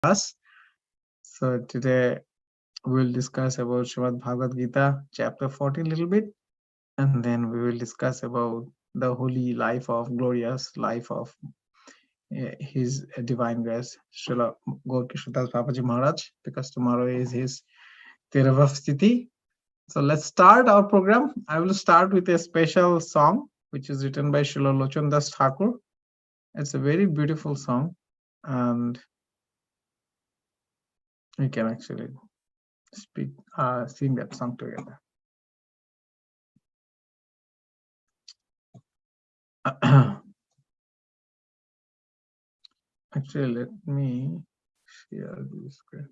class. So today we'll discuss about Srimad Bhagavad Gita, chapter 14 little bit, and then we will discuss about the holy life of glorious life of His Divine Grace, Srila Gaura-Kishora Babaji Maharaj, because tomorrow is his Tiravastiti. So let's start our program. I will start with a special song which is written by Srila Lochan Das Thakur. It's a very beautiful song, and we can actually sing that song together. Actually, let me share this screen.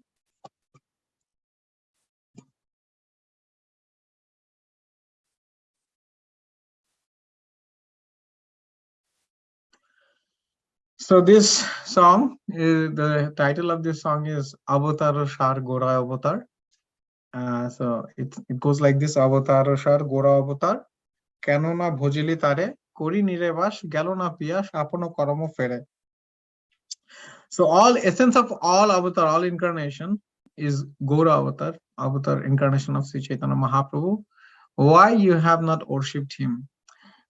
So this song, the title of this song is Avatar Shar Gora Avatar. So it goes like this: Avatar Shar Gora Avatar. Kenona Bhojili Tare Kori Nirevash Galona Piyash Apono Koromo Fere. So all essence of all avatar, all incarnation is Gora Avatar, avatar incarnation of Sri Chaitanya Mahaprabhu. Why you have not worshipped him?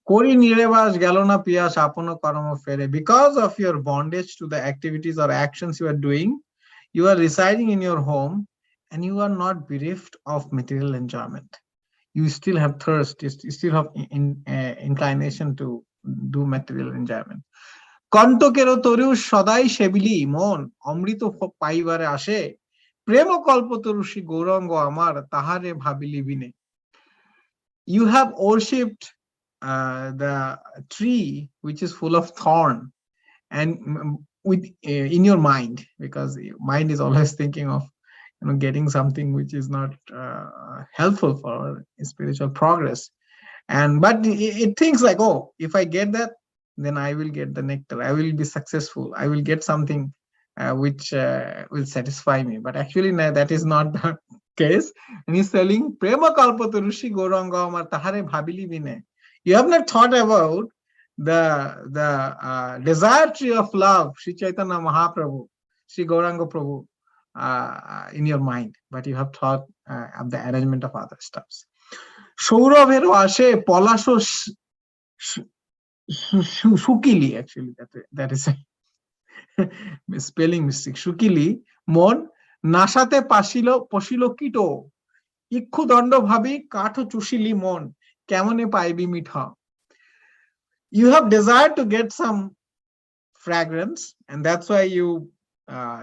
Kori Nirevas Galona Piyas Apono Karama Fere. Because of your bondage to the activities or actions you are doing, you are residing in your home and you are not bereft of material enjoyment. You still have thirst, you still have inclination to do material enjoyment. কণ্টকেরও তরু সদাই সেবিলি মন অমৃত পাইবারে আসে প্রেম কল্পতরু শ্রী গৌরাঙ্গ আমার তাহারে ভাবিলি বিনে. You have worshipped the tree which is full of thorn and with in your mind, because mind is always thinking of getting something which is not helpful for spiritual progress, and but it thinks like, oh, if I get that, then I will get the nectar, I will be successful, I will get something which will satisfy me. But actually that is not the case. And he's telling prema kalpatarushi goranga amar tahare bhabili bine. You have not thought about the desire tree of love, Sri Chaitanya Mahaprabhu, Sri Gauranga Prabhu, in your mind, but you have thought of the arrangement of other stuffs. Saurabhero ashe polasho Shukili, actually, that is a spelling mistake. Shukili, mon, nashate pashilo kito, ikhu dando bhabi katho chushili mon, kemone paibi mitha. You have desired to get some fragrance, and that's why you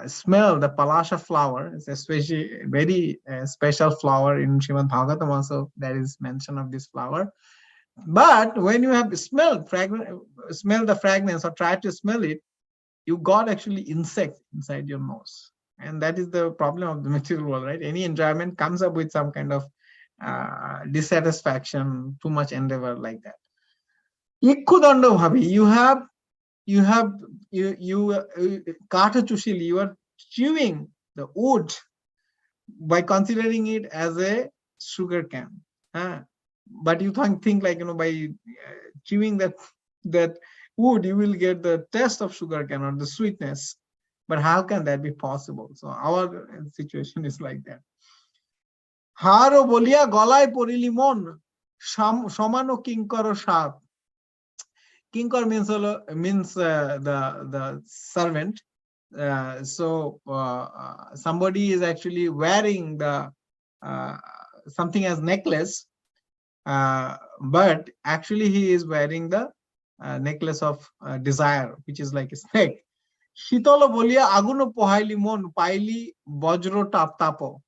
smell the palasha flower. It's especially very special flower in Srimad Bhagavatam also. There is mention of this flower. But when you have smell the fragrance or try to smell it, you got actually insect inside your nose. And that is the problem of the material world, right? Any enjoyment comes up with some kind of dissatisfaction, too much endeavor like that. Ikkudando bhabi, kata chushili, you are chewing the wood by considering it as a sugar cane. But you think like, by chewing that wood, you will get the taste of sugar cane or the sweetness. But how can that be possible? So our situation is like that. Haro bolia golai porili mon samano kinkaro sap. Kinkar means the servant. So somebody is actually wearing the something as necklace, but actually he is wearing the necklace of desire, which is like a snake. Shitolo bolia aguno pohaili mon paili bajro tap tapo.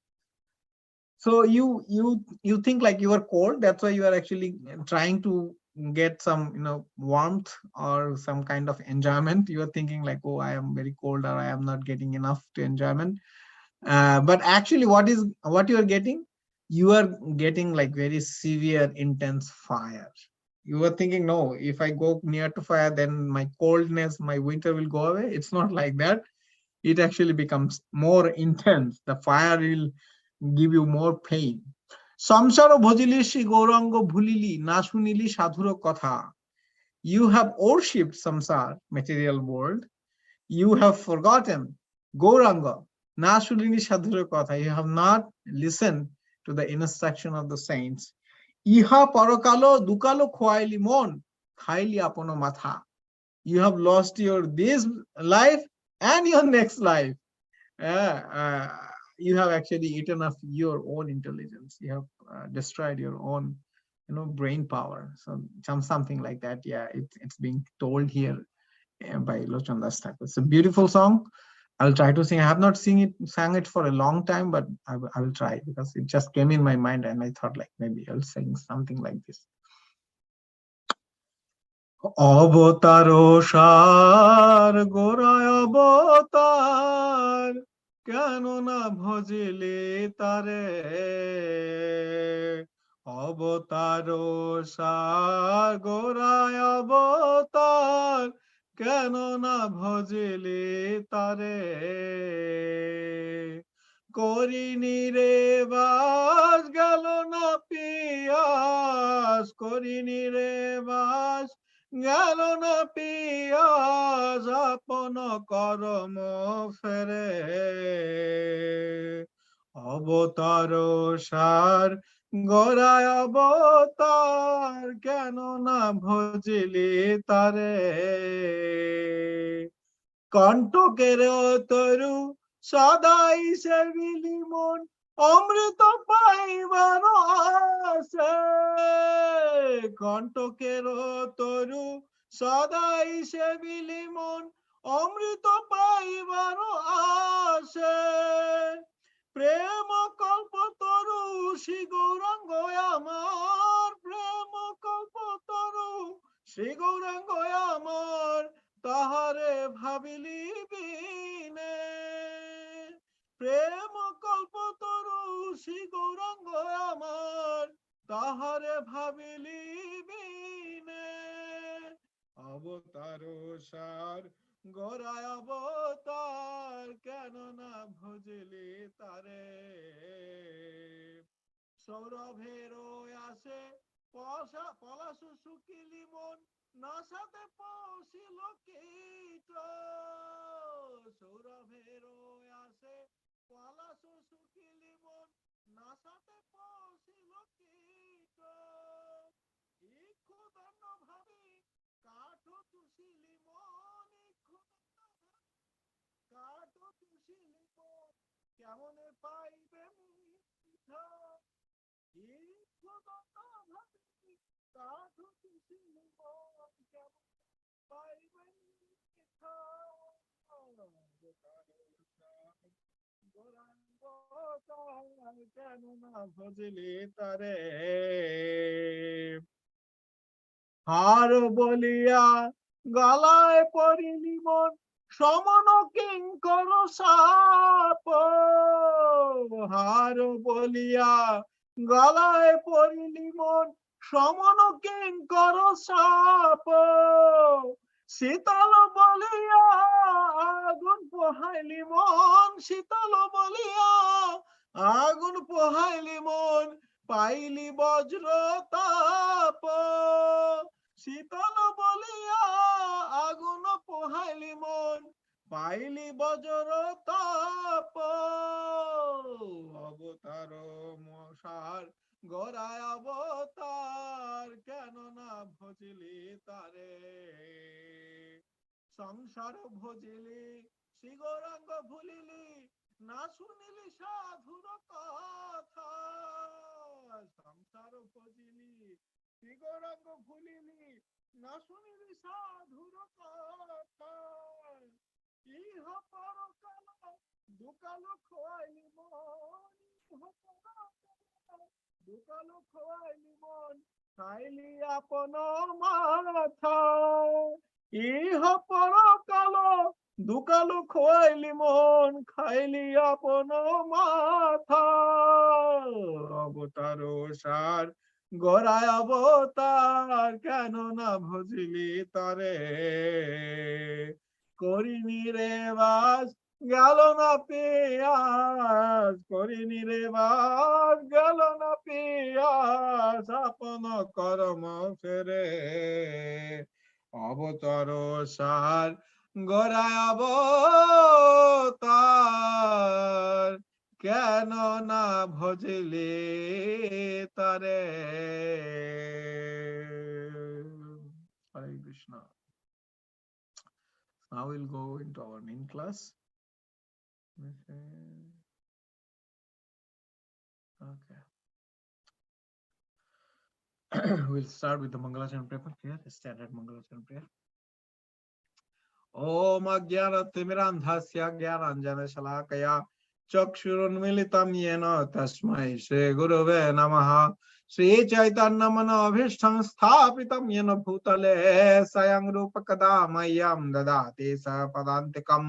So you think like you are cold, that's why you are actually trying to get some warmth or some kind of enjoyment. You are thinking like, oh, I am very cold, or I am not getting enough to enjoyment. But actually what you are getting, you are getting like very severe intense fire. You are thinking, no, if I go near to fire, then my coldness, my winter will go away. It's not like that. It actually becomes more intense. The fire will give you more pain. Samsara bhojili Shri Gauranga bhulili na shunili sadhuro kotha. You have worshipped samsara, material world. You have forgotten Gauranga, na shulini sadhura kotha. You have not listened to the instruction of the saints. Iha parakalo dukalo khwaili mon, khaili apono matha. You have lost your this life and your next life. You have actually eaten up your own intelligence. You have destroyed your own, brain power. So something like that. Yeah, it's being told here by Lochan Das Thakur. It's a beautiful song. I'll try to sing. I have not sang it for a long time, but I will try because it just came in my mind and I thought like maybe I'll sing something like this. অবতার সার গোড়ায় অবতার কেন না ভজলে তারে অবতার সার গোড়ায় অবতার কেন না ভজলে তারে করিনি রে বাস গেল না পিয়াস করিনি রে বাস গেল না পিয়াস আপন করম ফেরে অবতার সার গড়ায় অবতার কেন না ভজলি তারে কণ্টকের তরু সদাই সেবিলি মন অমৃত পাইবার আসে কণ্টকের তরু সদাই সেবিলি মন অমৃত পাইবার আসে প্রেম কল্প তরু শ্রী গৌরাঙ্গ আমার প্রেম কল্প তরু শ্রী গৌরাঙ্গ আমার তাহারে ভাবিলি বিনে প্রেম কল্প তরু শ্রী গৌরাঙ্গ আমার তাহারে ভাবিলি বিনে অবতার সার গোড়ায় অবতার কেন না ভজলি তারে সৌরভের আসে পলাশ শুকিলি মন নাসাতে পৌঁছিল কীট সৌরভের আসে পলাশ শুকিলি মন নাসাতে পৌঁছিল কীট ইক্ষুদণ্ড ভাবি কাঠ তুষিলি মন কাঠ তুষিলি মন কেমনে পাইবে মিঠা ইক্ষুদণ্ড ভাবি কাঠ তুষিলি মন কেমন পাইবে মিঠা কেন না ভজলি তারে হার বলিয়া গলায় পড়িলি মন সমন কিঙ্কর সাপ হার বলিয়া গলায় পড়িলি মন সমন কিঙ্কর সাপ শীতল বলিয়া আগুন পোহাইলি মন শীতল বলিয়া আগুন পোহাইলি মন পাইলি বজ্র তাপ শীতল বলিয়া আগুন পোহাইলি মন পাইলি বজ্র তাপ অবতার মশার গড়ায় অবতার কেন না ভজলি তারে সংসার ভজিলি শ্রী গৌরাঙ্গ ভুলিলি না শুনিলি সাধুর কথা সংসার ভজিলি শ্রী গৌরাঙ্গ ভুলিলি না শুনিলি সাধুর কথা ইহ পরকাল দুকালো খোয়াইলি মন দুকালো খোয়াইলি মন খাইলি আপন মাথা ইহ পরকাল দুকালো খোয়াইলি মন খাইলি আপন মাথা অবতার সার গড়ায় অবতার কেন না ভজলি তারে করিনি রে বাস গেল না পিয়াস করিনি রে বাস গেল না পিয়াস আপন কর্ম ফেরে অবতার সার গোরায় অবতার কেন না ভজলে তারে Hare Krishna. Now we'll go into our main class. Okay. We'll start with the Mangalachan prayer here, the standard Mangalachan prayer. Om Ajnanatimirandhasya Jnananjana Shalakaya Chakshurunmilitam Yena Tasmai Shri Gurave Namaha Shri Chaitanya Manabhishtam Sthapitam Yena Bhutale Sayang Rupakada Mayam Dadati Sapadantikam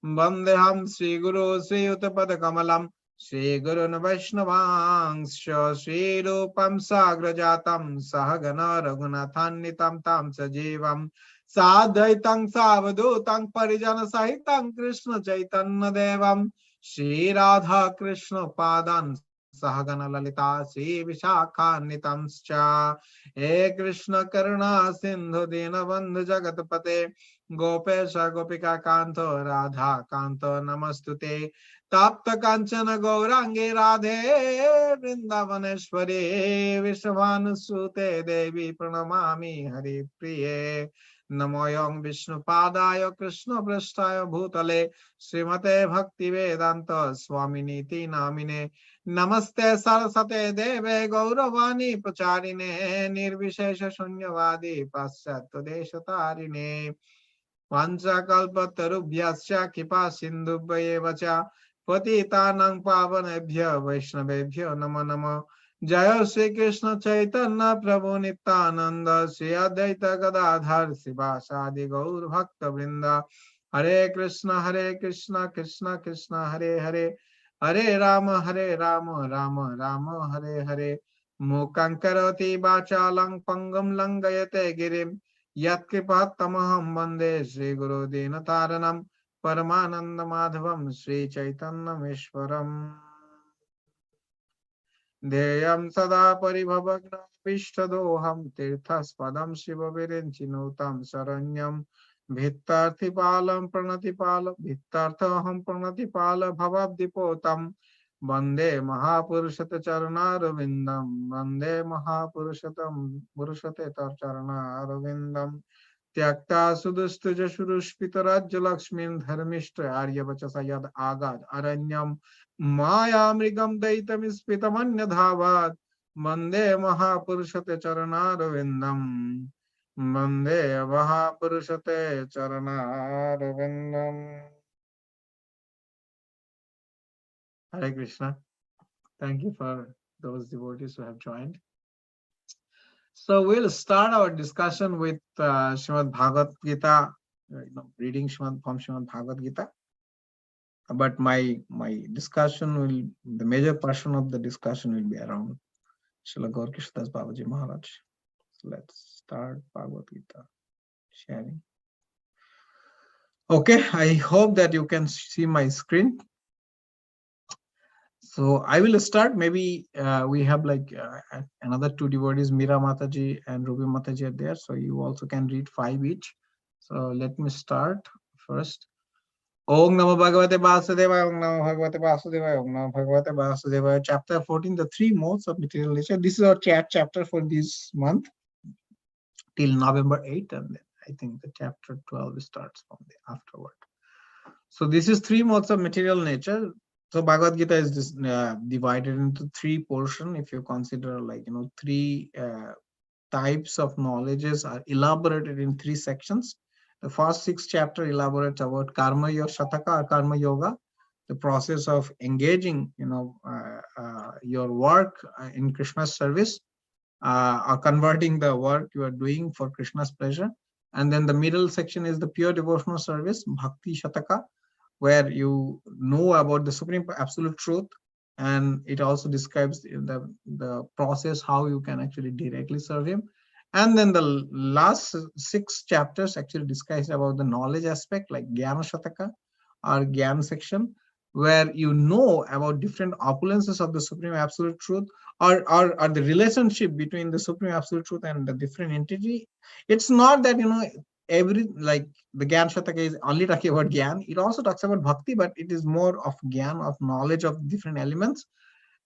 Vandeham Shri Guru Sri Uttapadakamalam Shri Gurun Vaishnavangsha Shri Rupam Sagrajatam Sahagana Raghunathannitam Tam Sajivam Sadhaitam Savadutam Parijana Sahitam Krishna Chaitanya Devam Shri Radha Krishna Padan Sahagana Lalita Shri Vishakanitamscha He Krishna Karuna Sindhu Dinabandhu Jagatpate Gopesha Gopika Kanto Radha Kanto Namastute Tapta Kanchana Gaurangi Radhe Vrindavaneshwari Vishwanusute Devi Pranamami Hari Priye Namoyam Vishnu Padaya Krishna Prasthaya Bhutale Srimate Bhakti Vedanta Swaminiti Namine Namaste Sarasate Deve Gauravani Pacharine Nirvishesha Shunyavadi Paschatya Deshatarine Vanchakalpatarubhyascha Kripa Sindhubhayeva Patitanang Pavanebhyo Vaishnavebhyo Namo Namo Jaya Shri Krishna Chaitanya Prabhu Nityananda Shri Advaita Gadadhar Sivasadi Gaur Bhakta Vrinda Hare Krishna Krishna Krishna Hare Hare Hare Rama Rama Rama Hare Hare Mukhaṁ karoti vachalang pangam langayate girim Yatkripatamaham Vande Shri Guru Dinataranam Paramananda Madhavam Shri Chaitanya Ishwaram Deyam Sada Paribhavagna Vishtadoham Tirthaspadam Shiva Virinchinutam Saranyam Bhittarthipalam Pranatipalam Bhittarthaham Pranatipala Bhavabdipotam Vande Mahapurushat Charanaravindam Vande Mahapurushatam Purushate Charanaravindam Tyakta Sudustuja Shurushpitarajya Lakshmin Dharmishtra Aryavachasa Yad Agad Aranyam Maya Mrigam Daitam Ispitamanya Dhavad Vande Mahapurushate Charanaravindam Vande Mahapurushate Charanaravindam Hare Krishna. Thank you for those devotees who have joined. So we'll start our discussion with Srimad Bhagavad Gita, reading from Srimad Bhagavad Gita. But my discussion will, the major portion of the discussion will be around Srila Gaura-Kishora Babaji Maharaj. So let's start Bhagavad Gita sharing. Okay, I hope that you can see my screen. So I will start. Maybe we have like another two devotees, Meera Mataji and Ruby Mataji are there. So you also can read 5 each. So let me start first. Om Namo Bhagavate Vasudevaya, Om Namo Bhagavate Vasudevaya, Om Namo Bhagavate Vasudevaya. Chapter 14, the 3 modes of material nature. This is our chapter for this month till November 8th, and then I think the chapter 12 starts from the afterward. So this is 3 modes of material nature. So Bhagavad Gita is divided into 3 portions. If you consider 3 types of knowledges are elaborated in 3 sections. The first 6 chapter elaborates about karma yoga shataka or karma yoga, the process of engaging your work in Krishna's service, or converting the work you are doing for Krishna's pleasure. And then the middle section is the pure devotional service, bhakti shataka, where you know about the supreme absolute truth, and it also describes the process how you can actually directly serve him. And then the last 6 chapters actually discuss about the knowledge aspect, like Jnana Shataka or Jnana section, where you know about different opulences of the supreme absolute truth, or the relationship between the supreme absolute truth and the different entity. It's not that like the Gyan Shataka is only talking about Gyan. It also talks about Bhakti, but it is more of Gyan, of knowledge of different elements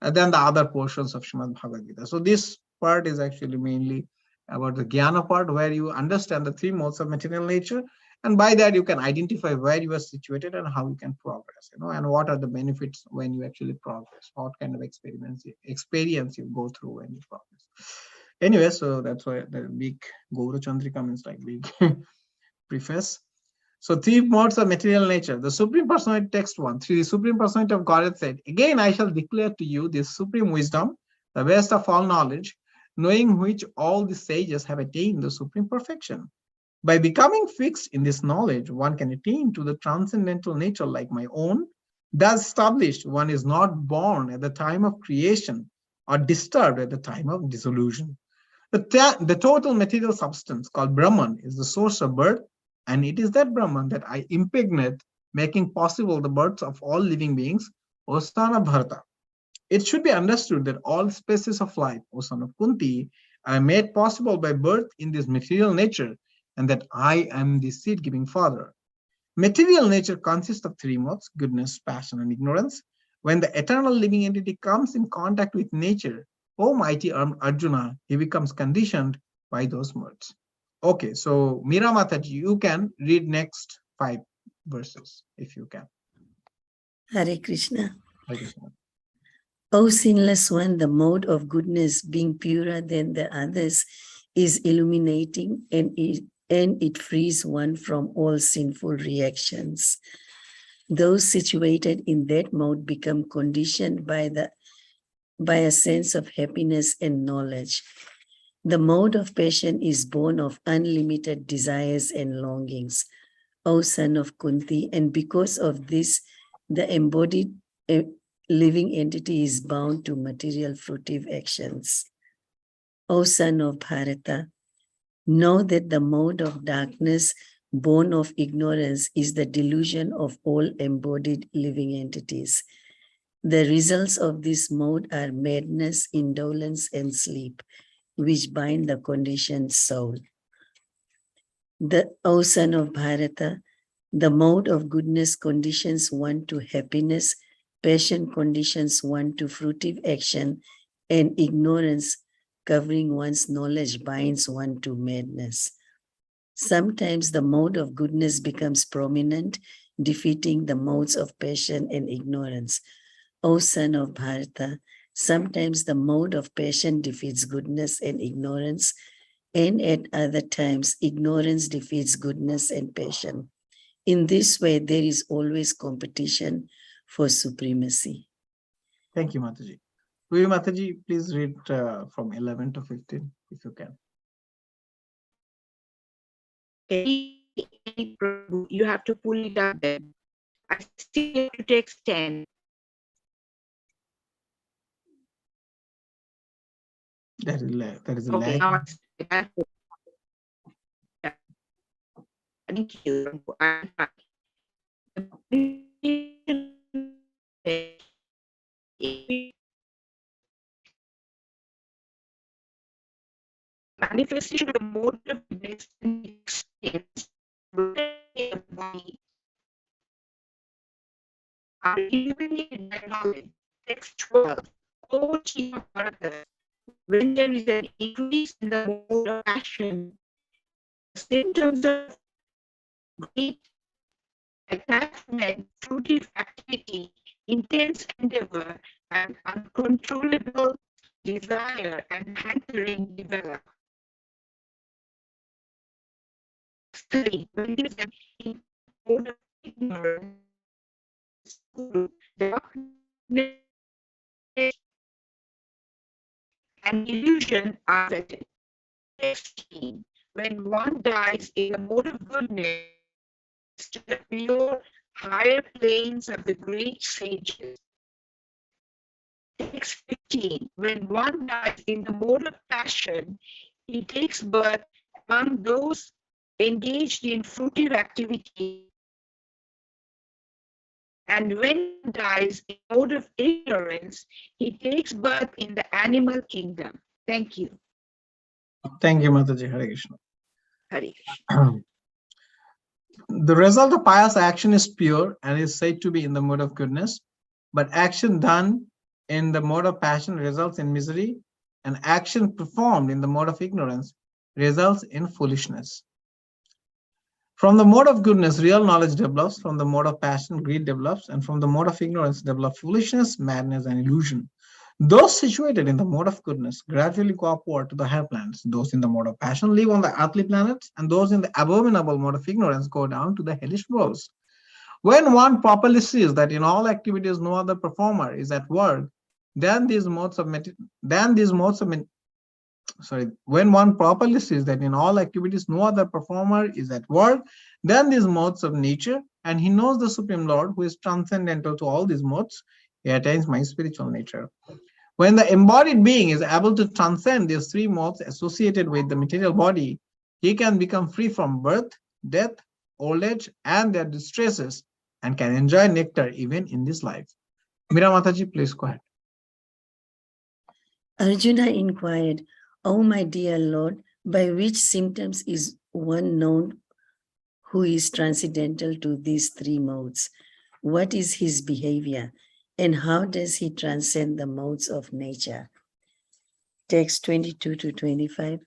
than the other portions of Srimad Bhagavad Gita. So this part is actually mainly about the Jnana part, where you understand the three modes of material nature, and by that you can identify where you are situated and how you can progress, and what are the benefits when you actually progress, what kind of experience you go through when you progress. Anyway, so that's why the big Gaura-Chandrika means like big preface. So three modes of material nature. The Supreme Personality, text 1. The Supreme Personality of Godhead said, "Again I shall declare to you this supreme wisdom, the best of all knowledge, knowing which all the sages have attained the supreme perfection. By becoming fixed in this knowledge, one can attain to the transcendental nature like my own. Thus established, one is not born at the time of creation or disturbed at the time of dissolution. The total material substance called Brahman is the source of birth, and it is that Brahman that I impregnate, making possible the births of all living beings, O son of Bharata. It should be understood that all species of life, O son of Kunti, are made possible by birth in this material nature, and that I am the seed-giving father. Material nature consists of three modes: goodness, passion, and ignorance. When the eternal living entity comes in contact with nature, O mighty Arjuna, he becomes conditioned by those modes." Okay, so Meera Mataji, you can read next 5 verses if you can. Hare Krishna. Hare Krishna. O sinless one, the mode of goodness, being purer than the others, is illuminating, and it frees one from all sinful reactions. Those situated in that mode become conditioned by a sense of happiness and knowledge. The mode of passion is born of unlimited desires and longings, O son of Kunti, and because of this, the embodied living entity is bound to material fruitive actions. O son of Bharata, know that the mode of darkness born of ignorance is the delusion of all embodied living entities. The results of this mode are madness, indolence, and sleep, which bind the conditioned soul. O son of Bharata, the mode of goodness conditions one to happiness, passion conditions one to fruitive action, and ignorance covering one's knowledge binds one to madness. Sometimes the mode of goodness becomes prominent, defeating the modes of passion and ignorance. O son of Bharata, sometimes the mode of passion defeats goodness and ignorance, and at other times, ignorance defeats goodness and passion. In this way, there is always competition for supremacy. Thank you, Mataji. Will Mataji please read from 11 to 15, if you can. Prabhu, you have to pull it up then. I still have to take 10. There is a Okay, lag. now thank you. Manifestation of the mode of goodness and experience the body are illuminated by knowledge. Text 12. O chief of Bharata, when there is an increase in the mode of passion, the symptoms of great attachment, fruitive activity, intense endeavor, and uncontrollable desire and hankering develop. 3. When there is an mode of ignorance, darkness and illusion are present. 16. When one dies in the mode of goodness to the pure higher planes of the great sages. Text 15. When one dies in the mode of passion, he takes birth among those engaged in fruitive activity. And when he dies in the mode of ignorance, he takes birth in the animal kingdom. Thank you. Thank you, Mataji. Hare Krishna. Hare Krishna. The result of pious action is pure and is said to be in the mode of goodness, but action done in the mode of passion results in misery, and action performed in the mode of ignorance results in foolishness. From the mode of goodness, real knowledge develops. From the mode of passion, greed develops. And from the mode of ignorance, develop foolishness, madness, and illusion. Those situated in the mode of goodness gradually go upward to the higher planets. Those in the mode of passion live on the earthly planets, and those in the abominable mode of ignorance go down to the hellish worlds. When one properly sees that in all activities no other performer is at work, then these modes of when one properly sees that in all activities no other performer is at work, then these modes of nature, and he knows the Supreme Lord who is transcendental to all these modes, he attains my spiritual nature. When the embodied being is able to transcend these three modes associated with the material body, he can become free from birth, death, old age, and their distresses, and can enjoy nectar even in this life. Meera Mataji, please go ahead. Arjuna inquired, "O my dear Lord, by which symptoms is one known who is transcendental to these three modes? What is his behavior? And how does he transcend the modes of nature?" Text 22 to 25.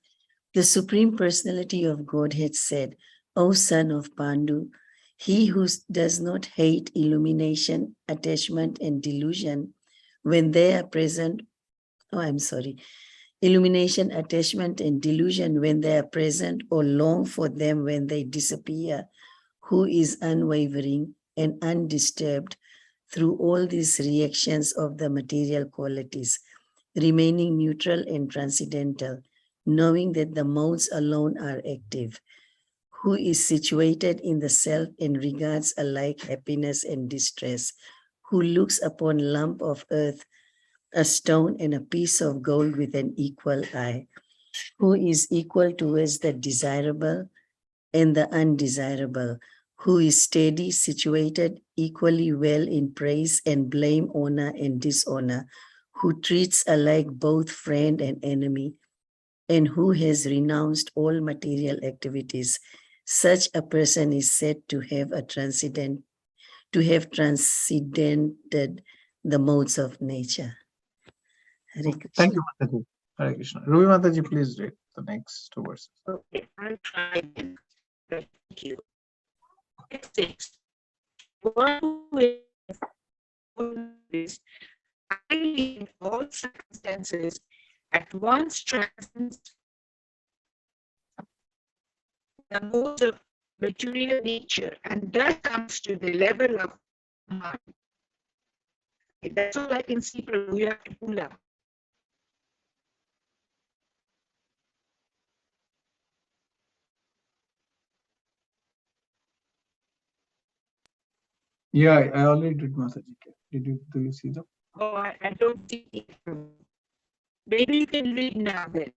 The Supreme Personality of Godhead said, "O son of Pandu, he who does not hate illumination, attachment, and delusion when they are present, illumination, attachment, and delusion when they are present, or long for them when they disappear, who is unwavering and undisturbed through all these reactions of the material qualities, remaining neutral and transcendental, knowing that the modes alone are active, who is situated in the self and regards alike happiness and distress, who looks upon lump of earth, a stone, and a piece of gold with an equal eye, who is equal towards the desirable and the undesirable, who is steady, situated equally well in praise and blame, honor and dishonor, who treats alike both friend and enemy, and who has renounced all material activities. Such a person is said to have transcended the modes of nature. Hare Krishna. Thank you, Mataji. Hare Krishna. Ruby Mataji, please read the next two verses. Okay, I'll try then. Thank you. Text 6. One who is highly in all circumstances at once transcends the modes of material nature and thus comes to the level of mind. That's all I can see, Prabhu. You have to pull up. Yeah, I already did Mataji. Do you see them? Oh, I don't see it. Maybe you can read now then.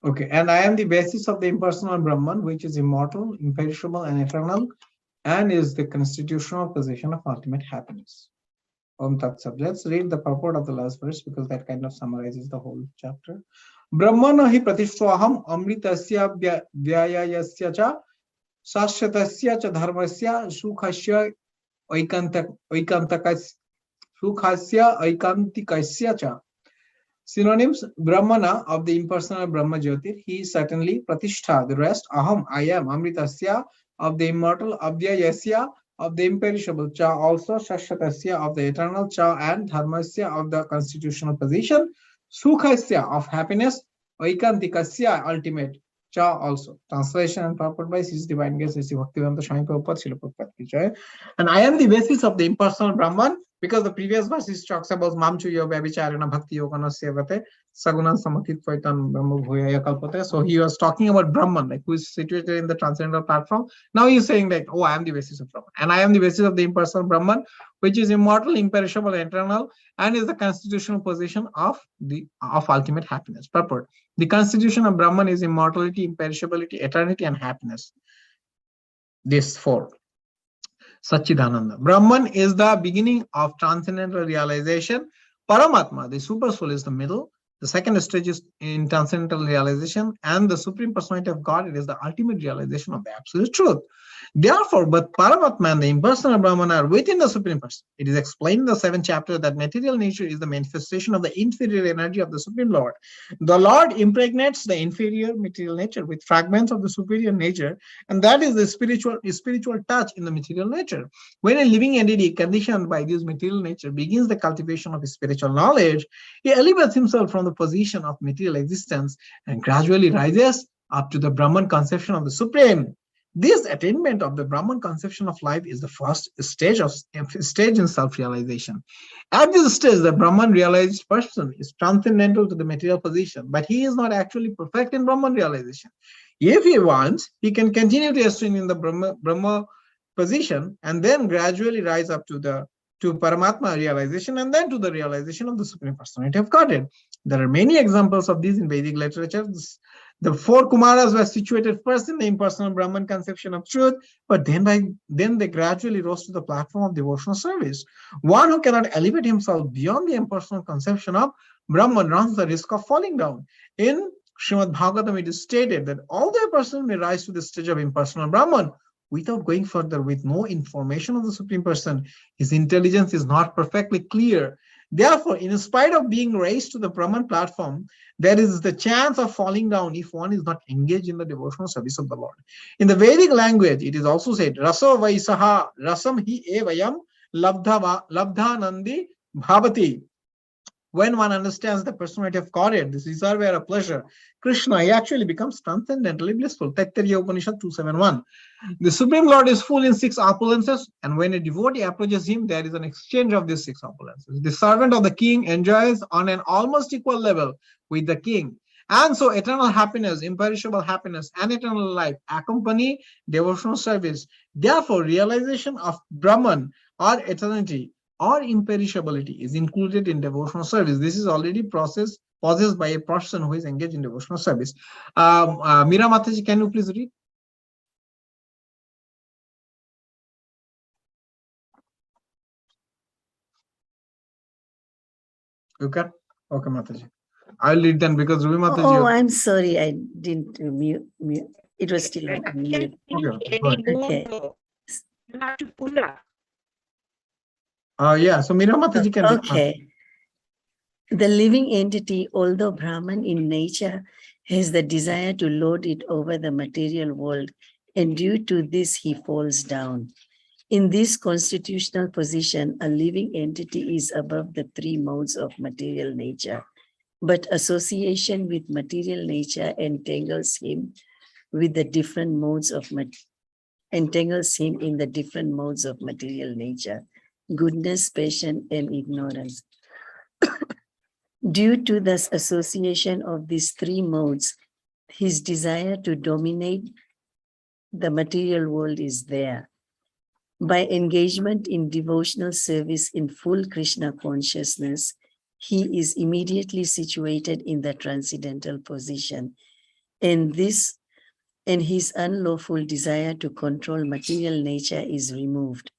Okay, and I am the basis of the impersonal Brahman, which is immortal, imperishable, and eternal, and is the constitutional position of ultimate happiness. Om Tat Sat. Let's read the purport of the last verse because that kind of summarizes the whole chapter. Brahmana hi pratishtvaham amritasya vyayayasya cha sashyatasya cha dharmasya sukhasya aikantikasya cha. Synonyms: Brahmana, of the impersonal Brahma Jyotir, he is certainly. Pratishtha, the rest. Aham, I am. Amritasya, of the immortal. Avyayasya, of the imperishable. Cha, also. Shashyatasya, of the eternal. Cha, and Dharmasya, of the constitutional position. Sukhasya, of happiness. Aikantikasya, ultimate. Cha, also. Translation and purport by His Divine Grace Sri Bhaktivedanta Swami Prabhupada, Srila Prabhupada ki jai. And I am the basis of the impersonal Brahman, because the previous verse talks about Mamchu Yoga Vicharana Bhakti Yogana Sevate Sagunan Samatit Paitan Brahma Bhuyaya Kalpate. So he was talking about Brahman, like who is situated in the transcendental platform. Now he's saying that, oh, I am the basis of Brahman, and I am the basis of the impersonal Brahman, which is immortal, imperishable, eternal, and is the constitutional position of ultimate happiness. Purport: the constitution of Brahman is immortality, imperishability, eternity, and happiness. These four. Satchidananda. Brahman is the beginning of transcendental realization. Paramatma, the super soul, is the middle. The second stage is in transcendental realization, and the Supreme Personality of God, it is the ultimate realization of the absolute truth. Therefore, both Paramatma and the impersonal Brahman are within the Supreme Person. It is explained in the 7th chapter that material nature is the manifestation of the inferior energy of the Supreme Lord. The Lord impregnates the inferior material nature with fragments of the superior nature, and that is the spiritual touch in the material nature. When a living entity conditioned by this material nature begins the cultivation of spiritual knowledge, he elevates himself from the position of material existence and gradually rises up to the Brahman conception of the Supreme. This attainment of the Brahman conception of life is the first stage in self-realization. At this stage, the Brahman realized person is transcendental to the material position, but he is not actually perfect in Brahman realization. If he wants, he can continue to ascend in the Brahma position and then gradually rise up to Paramatma realization and then to the realization of the Supreme Personality of Godhead. There are many examples of these in Vedic literature. The 4 Kumaras were situated first in the impersonal Brahman conception of truth, but then they gradually rose to the platform of devotional service. One who cannot elevate himself beyond the impersonal conception of Brahman runs the risk of falling down. In Srimad Bhagavatam, it is stated that although a person may rise to the stage of impersonal Brahman, without going further, with no information of the Supreme Person, his intelligence is not perfectly clear. Therefore, in spite of being raised to the Brahman platform, there is the chance of falling down if one is not engaged in the devotional service of the Lord. In the Vedic language, it is also said, Raso Vaisaha Rasam Hi Evayam Labdhanandi Bhavati. When one understands the personality of Godhead, this is our of pleasure, Krishna, he actually becomes transcendentally blissful. Taittiriya Upanishad 271. The Supreme Lord is full in 6 opulences, and when a devotee approaches him, there is an exchange of these 6 opulences. The servant of the king enjoys on an almost equal level with the king. And so eternal happiness, imperishable happiness, and eternal life accompany devotional service. Therefore, realization of Brahman or eternity or imperishability is included in devotional service. This is already possessed by a person who is engaged in devotional service. Meera Mataji, can you please read? You can? Okay, Mataji. I'll read then because Ruby Mataji. Oh, I'm sorry, I didn't mute. It was still on mute. Okay. You have to pull up. Yeah, so Meera Mataji can read. Okay. The living entity, although Brahman in nature, has the desire to lord it over the material world, and due to this, he falls down. In this constitutional position, a living entity is above the 3 modes of material nature, but association with material nature entangles him with the different modes of entangles him in the different modes of material nature, goodness, passion, and ignorance. Due to this association of these 3 modes, his desire to dominate the material world is there. By engagement in devotional service in full Krishna consciousness, he is immediately situated in the transcendental position. And his unlawful desire to control material nature is removed.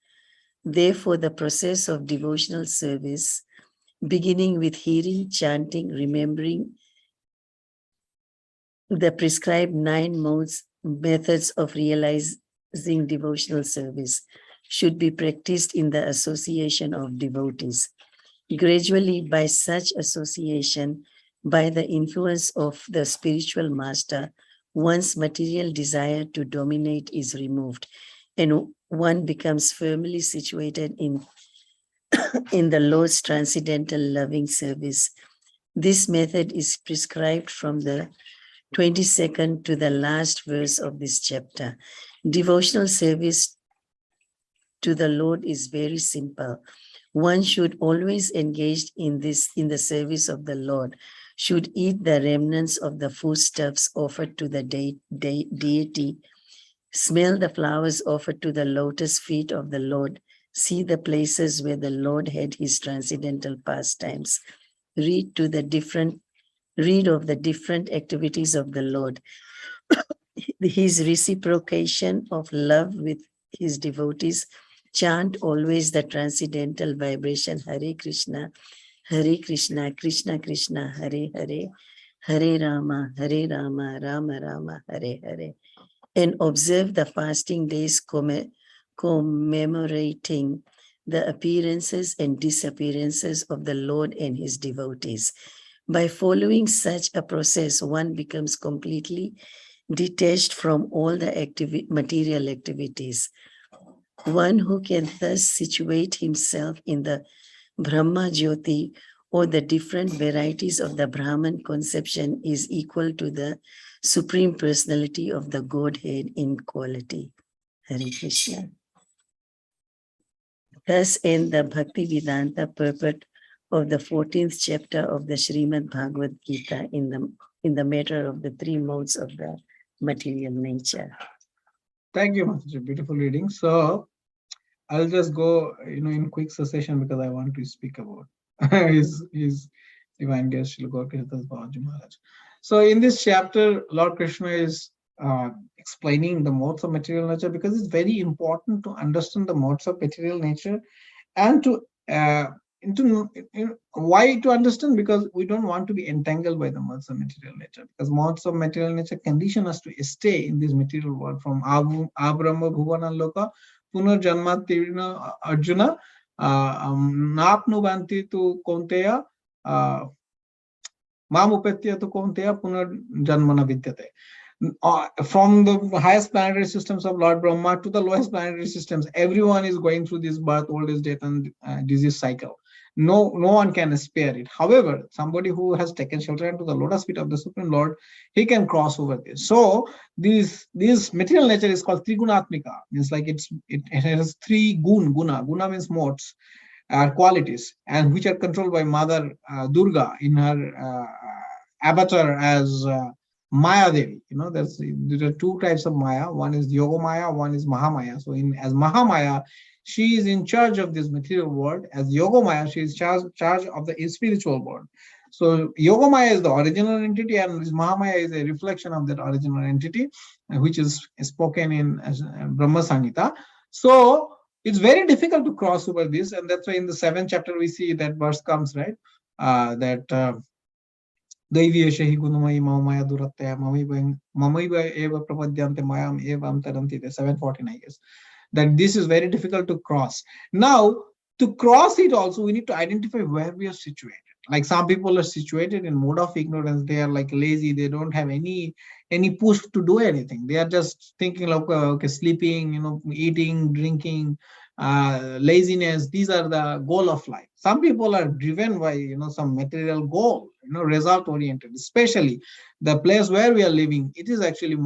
Therefore, the process of devotional service, beginning with hearing, chanting, remembering the prescribed 9 methods of realizing devotional service, should be practiced in the association of devotees. Gradually, by such association, by the influence of the spiritual master, one's material desire to dominate is removed, and one becomes firmly situated in the Lord's transcendental loving service. This method is prescribed from the 22nd to the last verse of this chapter. Devotional service to the Lord is very simple. One should always engage in the service of the Lord, should eat the remnants of the foodstuffs offered to the deity, smell the flowers offered to the lotus feet of the Lord, see the places where the Lord had his transcendental pastimes, read of the different activities of the Lord, his reciprocation of love with his devotees, chant always the transcendental vibration Hare Krishna, Hare Krishna, Krishna Krishna, Hare Hare, Hare Rama, Rama Rama, Hare Hare, and observe the fasting days commemorating the appearances and disappearances of the Lord and his devotees. By following such a process, one becomes completely detached from all the material activities. One who can thus situate himself in the Brahma Jyoti or the different varieties of the Brahman conception is equal to the Supreme Personality of the Godhead in quality. Hare Krishna. Thus in the Bhakti Vedanta purport of the 14th chapter of the Srimad Bhagavad Gita in the matter of the three modes of the material nature. Thank you, Master. Beautiful reading. So I'll just go, in quick succession because I want to speak about his divine guest, Srila Gaura-Kishora Babaji Maharaj. So in this chapter, Lord Krishna is explaining the modes of material nature, because it's very important to understand the modes of material nature and why to understand, because we don't want to be entangled by the modes of material nature, because modes of material nature condition us to stay in this material world from Abrahma Bhuvana Loka Punarjanma Tirna Arjuna Napnubanti tu Konteya Mamupetya tu Konteya Punarjanmana Vidyate. From the highest planetary systems of Lord Brahma to the lowest planetary systems, everyone is going through this birth, old age, death, and disease cycle. No one can spare it. However, somebody who has taken shelter into the lotus feet of the Supreme Lord, he can cross over this. So this material nature is called Trigunatmika. Means like it has three guna. Guna means modes, qualities, and which are controlled by Mother Durga in her avatar as Maya Devi. There are two types of Maya. One is Yoga Maya, one is Mahamaya. So as Mahamaya, she is in charge of this material world. As Yoga Maya, she is charge of the spiritual world. So Yoga Maya is the original entity, and this Mahamaya is a reflection of that original entity, which is spoken in Brahma Samhita. So it's very difficult to cross over this, and that's why in the 7th chapter we see that verse comes, right? Daiviyesha hi gunamaya mamaya duratya mamaiva eva prapadyante mayam evam taranti. 714, I guess. That this is very difficult to cross. Now, to cross it also, we need to identify where we are situated. Like some people are situated in mode of ignorance. They are like lazy. They don't have any push to do anything. They are just thinking like, okay, sleeping, eating, drinking, laziness. These are the goal of life. Some people are driven by, some material goal, result oriented. Especially the place where we are living, it is actually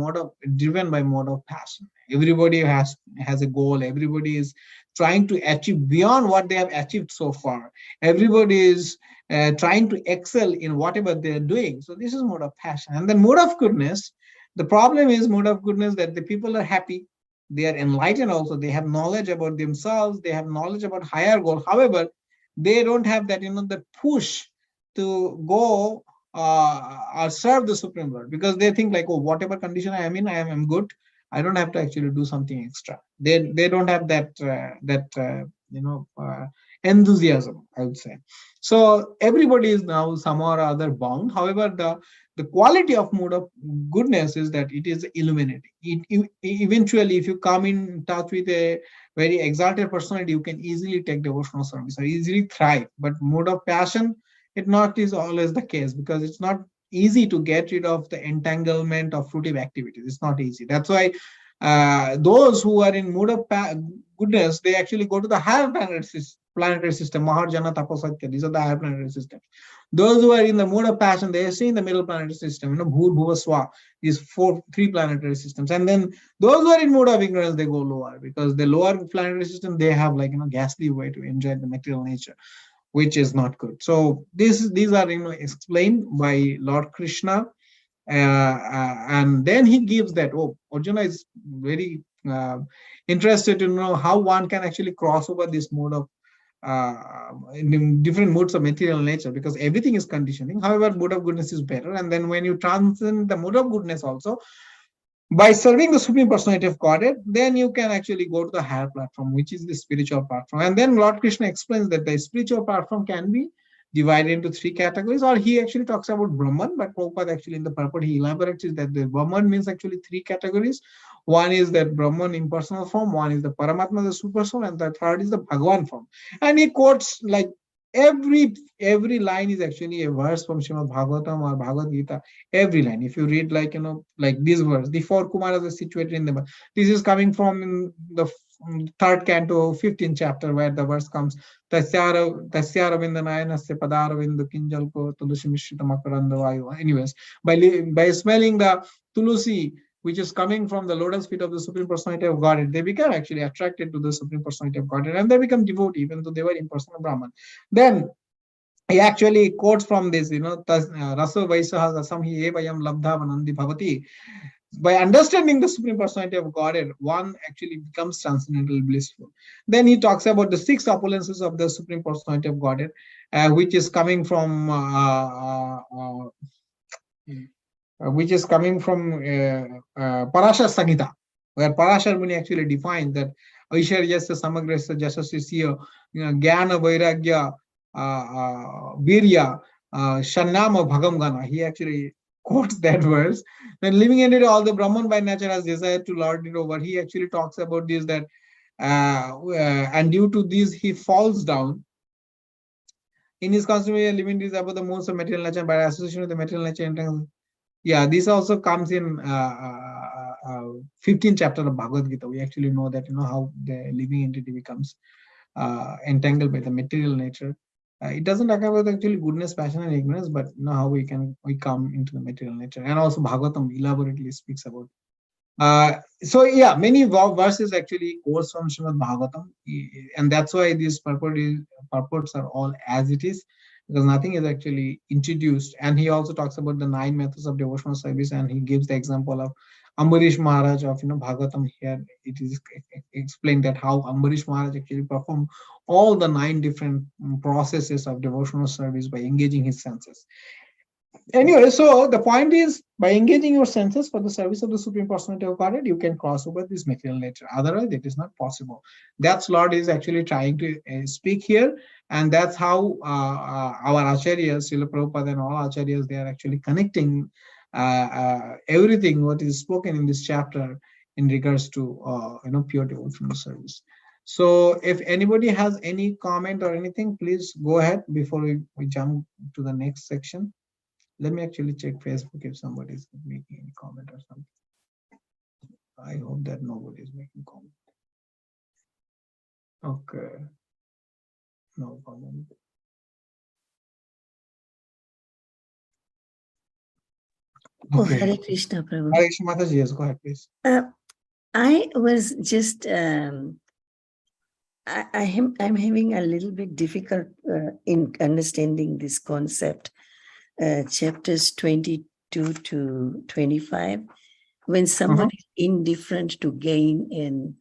driven by mode of passion. Everybody has a goal. Everybody is trying to achieve beyond what they have achieved so far. Everybody is trying to excel in whatever they are doing. So this is mode of passion. And then mode of goodness, the problem is mode of goodness that the people are happy. They are enlightened also. They have knowledge about themselves. They have knowledge about higher goal. However, they don't have that, the push to go or serve the Supreme Lord, because they think like, oh, whatever condition I am in, I am good. I don't have to actually do something extra. They don't have that enthusiasm, I would say. So everybody is now somehow or other bound. However, the quality of mode of goodness is that it is illuminating. Eventually, if you come in touch with a very exalted personality, you can easily take devotional service or easily thrive. But mode of passion, it not is always the case, because it's not easy to get rid of the entanglement of fruitive activities. It's not easy. That's why those who are in mood of goodness, they actually go to the higher planetary system, Maharjana Taposatya. These are the higher planetary systems. Those who are in the mood of passion, they stay in the middle planetary system, Bhur, Bhuva, Swa, these three planetary systems. And then those who are in mood of ignorance, they go lower, because the lower planetary system, they have like, ghastly way to enjoy the material nature, which is not good. So these are, explained by Lord Krishna. And then he gives that, Arjuna is very interested to know how one can actually cross over this mode of in different modes of material nature, because everything is conditioning. However, mode of goodness is better. And then when you transcend the mode of goodness also, by serving the Supreme Personality of Godhead, then you can actually go to the higher platform, which is the spiritual platform. And then Lord Krishna explains that the spiritual platform can be divided into three categories, or he actually talks about Brahman, but Prabhupada actually in the purport he elaborates is that the Brahman means actually three categories. One is that Brahman impersonal form, one is the Paramatma, the super soul, and the third is the Bhagavan form. And he quotes like every line is actually a verse from Srimad Bhagavatam or Bhagavad Gita. Every line, if you read like like this verse, the four Kumaras are situated in the. This is coming from the third canto, 15th chapter, where the verse comes. Anyways, by smelling the Tulusi, which is coming from the lotus feet of the Supreme Personality of Godhead, they become actually attracted to the Supreme Personality of Godhead, and they become devotee, even though they were impersonal Brahman. Then he actually quotes from this, Raso Vaisaha Samhi Evayam Labdha Vanandi Bhavati. By understanding the Supreme Personality of Godhead, one actually becomes transcendental blissful. Then he talks about the six opulences of the Supreme Personality of Godhead, which is coming from Parashar Samhita, where Parashar Muni actually defines that Aisharyasya Samagrasya Jasasya Jnana Vairagya Virya Shannama Bhagamgana. He actually quotes that verse. When living entity, all the Brahman by nature has desire to lord it over. He actually talks about this, that and due to this he falls down. In his consummate living is about the most of material nature, by association with the material nature. Yeah, this also comes in 15th chapter of Bhagavad Gita. We actually know that how the living entity becomes entangled by the material nature. It doesn't talk about actually goodness, passion, and ignorance, but how we come into the material nature. And also Bhagavatam elaborately speaks about. So yeah, many verses actually quotes from Srimad Bhagavatam, and that's why these purports are all as it is, because nothing is actually introduced. And he also talks about the 9 methods of devotional service, and he gives the example of Ambarish Maharaj of Bhagavatam. Here it is explained that how Ambarish Maharaj actually performed all the 9 different processes of devotional service by engaging his senses. Anyway, so the point is, by engaging your senses for the service of the Supreme Personality of Godhead, you can cross over this material nature. Otherwise, it is not possible. That's Lord is actually trying to speak here, and that's how our acharyas, Srila Prabhupada and all acharyas, they are actually connecting everything what is spoken in this chapter in regards to pure devotional service. So, if anybody has any comment or anything, please go ahead before we jump to the next section. Let me actually check Facebook if somebody is making any comment or something. I hope that nobody is making comment. Okay. No comment. Okay. Oh, Hare Krishna, Prabhu. Hare Krishna, Mataji, yes, go ahead, please. I was just, I'm having a little bit difficult in understanding this concept. Chapters 22 to 25, when somebody is indifferent to gain and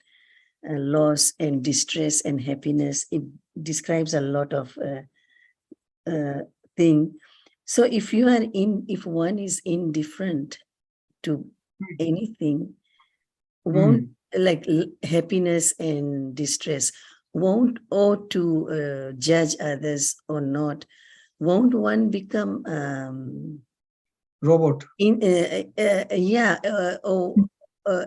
loss and distress and happiness, it describes a lot of thing. So if one is indifferent to anything, won't like happiness and distress, won't ought to judge others or not, won't one become robot?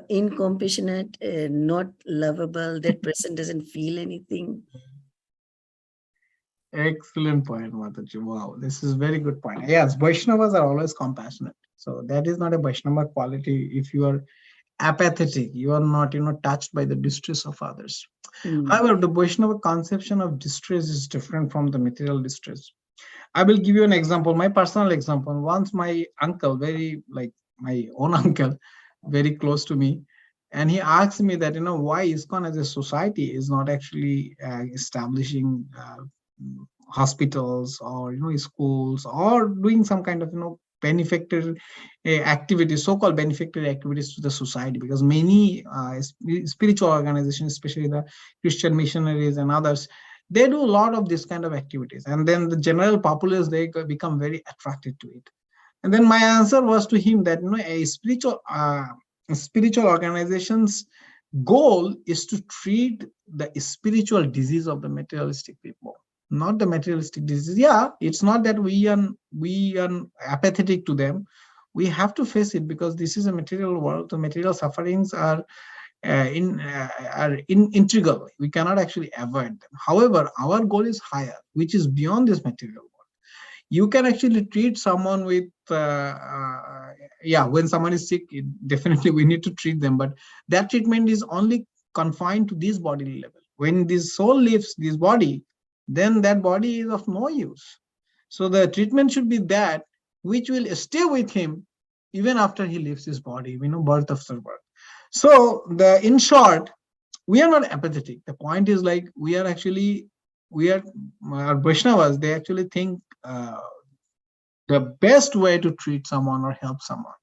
Incompassionate, not lovable, that person doesn't feel anything. Excellent point, Mataji. Wow, this is very good point. Yes, Vaishnavas are always compassionate. So that is not a Vaishnava quality. If you are apathetic, you are not touched by the distress of others. However, the Vaishnava conception of distress is different from the material distress. I will give you an example, my personal example. Once my uncle, very like my own uncle, very close to me, and he asked me that why ISKCON as a society is not actually establishing hospitals or schools or doing some kind of benefactor activities, so-called benefactor activities to the society, because many spiritual organizations, especially the Christian missionaries and others, they do a lot of this kind of activities, and then the general populace, they become very attracted to it. And then my answer was to him that a spiritual organization's goal is to treat the spiritual disease of the materialistic people, not the materialistic disease. Yeah, it's not that we are apathetic to them. We have to face it because this is a material world. The material sufferings are integral. We cannot actually avoid them. However, our goal is higher, which is beyond this material world. You can actually treat someone with yeah, when someone is sick, definitely we need to treat them, but that treatment is only confined to this body level. When this soul leaves this body, then that body is of no use. So the treatment should be that which will stay with him even after he leaves his body, birth after birth. So in short, we are not apathetic. The point is, like, we are our Vaishnavas, they actually think the best way to treat someone or help someone.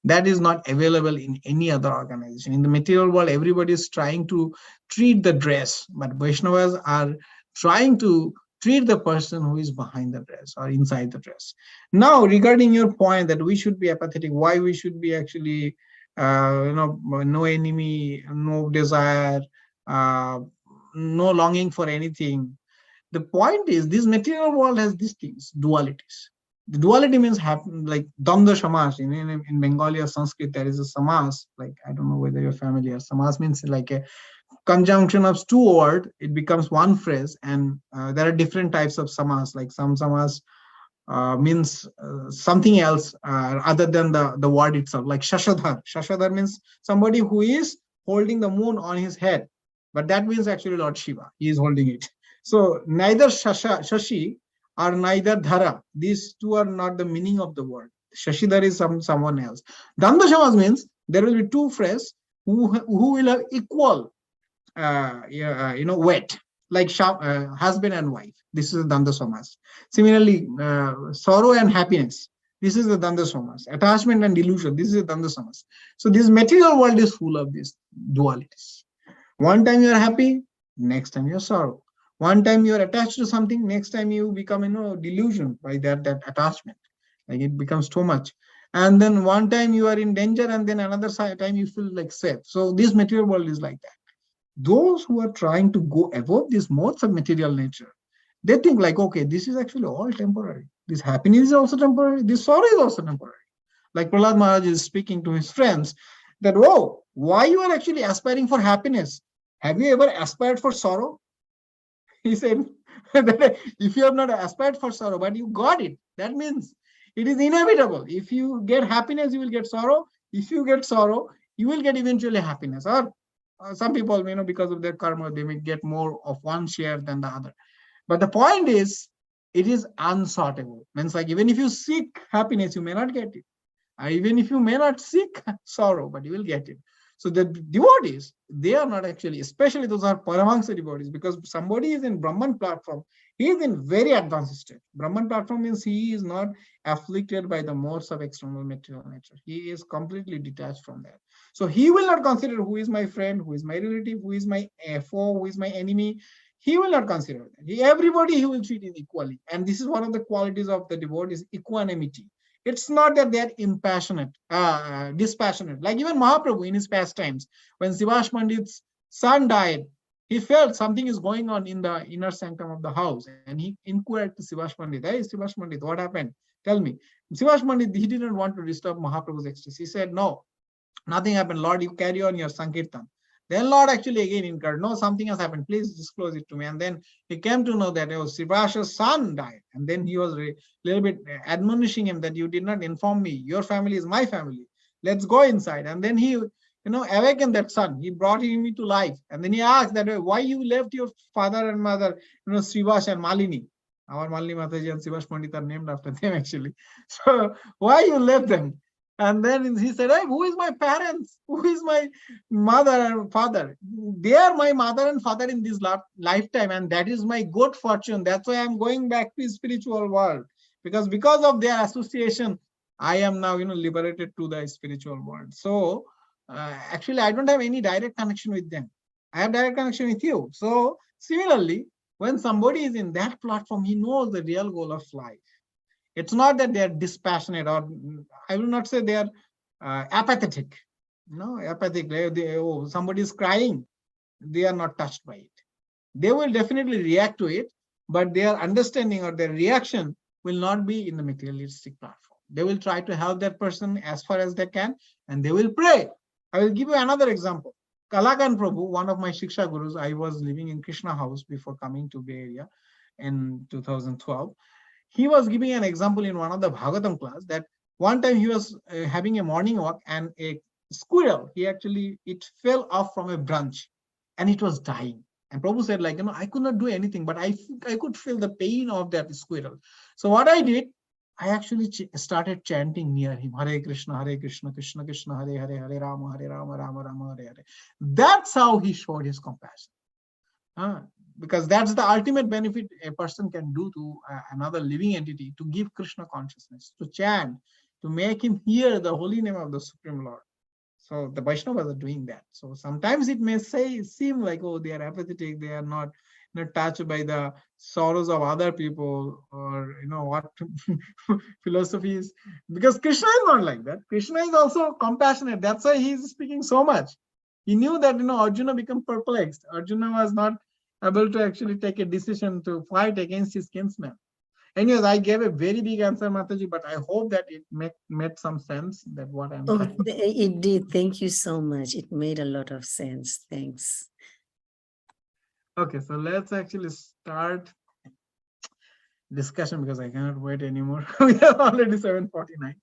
That is not available in any other organization. In the material world, everybody is trying to treat the dress, but Vaishnavas are trying to treat the person who is behind the dress or inside the dress. Now, regarding your point that we should be apathetic, why we should be actually, no enemy, no desire, no longing for anything. The point is, this material world has these things, dualities. The duality means like Dandha Samas. In Bengali or Sanskrit, there is a Samas. Like, I don't know whether you're familiar. Samas means like a conjunction of two words. It becomes one phrase, and there are different types of Samas. Like some Samas means something else other than the word itself. Like Shashadhar. Shashadhar means somebody who is holding the moon on his head, but that means actually Lord Shiva. He is holding it. So neither Shashi or neither Dhara. These two are not the meaning of the word. Shashidhar is someone else. Dandha Samas means there will be two phrases who will have equal weight, like husband and wife. This is Dandha Samas. Similarly, sorrow and happiness. This is the Dandha Samas. Attachment and delusion. This is the Dandha Samas. So this material world is full of these dualities. One time you are happy, next time you are sorrow. One time you are attached to something, next time you become, delusion by that attachment. Like, it becomes too much. And then one time you are in danger, and then another time you feel like safe. So this material world is like that. Those who are trying to go above these modes of material nature, they think like, okay, this is actually all temporary. This happiness is also temporary. This sorrow is also temporary. Like Prahlad Maharaj is speaking to his friends that, whoa, why you are actually aspiring for happiness? Have you ever aspired for sorrow? He said that if you have not aspired for sorrow, but you got it, that means it is inevitable. If you get happiness, you will get sorrow. If you get sorrow, you will get eventually happiness. Or some people, because of their karma, they may get more of one share than the other. But the point is, it is unsortable. Means, like, even if you seek happiness, you may not get it. Even if you may not seek sorrow, but you will get it. So the devotees, they are not actually, especially those are Paramahansa devotees, because somebody is in Brahman platform, he is in very advanced state. Brahman platform means he is not afflicted by the modes of external material nature. He is completely detached from that. So he will not consider who is my friend, who is my relative, who is my foe, who is my enemy. He will not consider that. Everybody he will treat equally. And this is one of the qualities of the devotees, equanimity. It's not that they're impassionate, dispassionate. Like even Mahaprabhu in his pastimes, when Sivash Pandit's son died, he felt something is going on in the inner sanctum of the house. And he inquired to Sivash Pandit, hey, Sivash Pandit, what happened? Tell me. Sivash Pandit, he didn't want to disturb Mahaprabhu's ecstasy. He said, no, nothing happened. Lord, you carry on your Sankirtan. Then Lord actually again inquired, no, something has happened. Please disclose it to me. And then he came to know that Sivash's son died. And then he was a little bit admonishing him that you did not inform me. Your family is my family. Let's go inside. And then he, awakened that son. He brought him into life. And then he asked that, why you left your father and mother, Srivash and Malini. Our Malini Mataji and Sivash Pandit are named after them actually. So why you left them? And then he said, hey, who is my parents? Who is my mother and father? They are my mother and father in this lifetime. And that is my good fortune. That's why I'm going back to the spiritual world. Because of their association, I am now, liberated to the spiritual world. So actually, I don't have any direct connection with them. I have direct connection with you. So similarly, when somebody is in that platform, he knows the real goal of life. It's not that they are dispassionate, or I will not say they are apathetic. Apathic. Somebody is crying. They are not touched by it. They will definitely react to it, but their understanding or their reaction will not be in the materialistic platform. They will try to help that person as far as they can, and they will pray. I will give you another example. Kalakan Prabhu, one of my Shiksha gurus, I was living in Krishna House before coming to Bay Area in 2012. He was giving an example in one of the Bhagavatam class that one time he was having a morning walk, and a squirrel, it fell off from a branch and it was dying. And Prabhu said, like, I could not do anything, but I could feel the pain of that squirrel. So what I did, I actually started chanting near him, Hare Krishna, Krishna Krishna, Hare Hare, Hare Rama, Rama Rama, Hare Hare. That's how he showed his compassion. Because that's the ultimate benefit a person can do to another living entity, to give Krishna consciousness, to chant, to make him hear the holy name of the Supreme Lord. So the Vaishnavas are doing that. So sometimes it may seem like, oh, they are apathetic, they are not touched by the sorrows of other people, or what philosophies. Because Krishna is not like that. Krishna is also compassionate. That's why he is speaking so much. He knew that Arjuna became perplexed. Arjuna was not able to actually take a decision to fight against his kinsman. Anyways, I gave a very big answer, Mataji, but I hope that it made some sense that what I'm trying. It did. Thank you so much. It made a lot of sense. Thanks. Okay, so let's actually start discussion because I cannot wait anymore. We are already 7:49.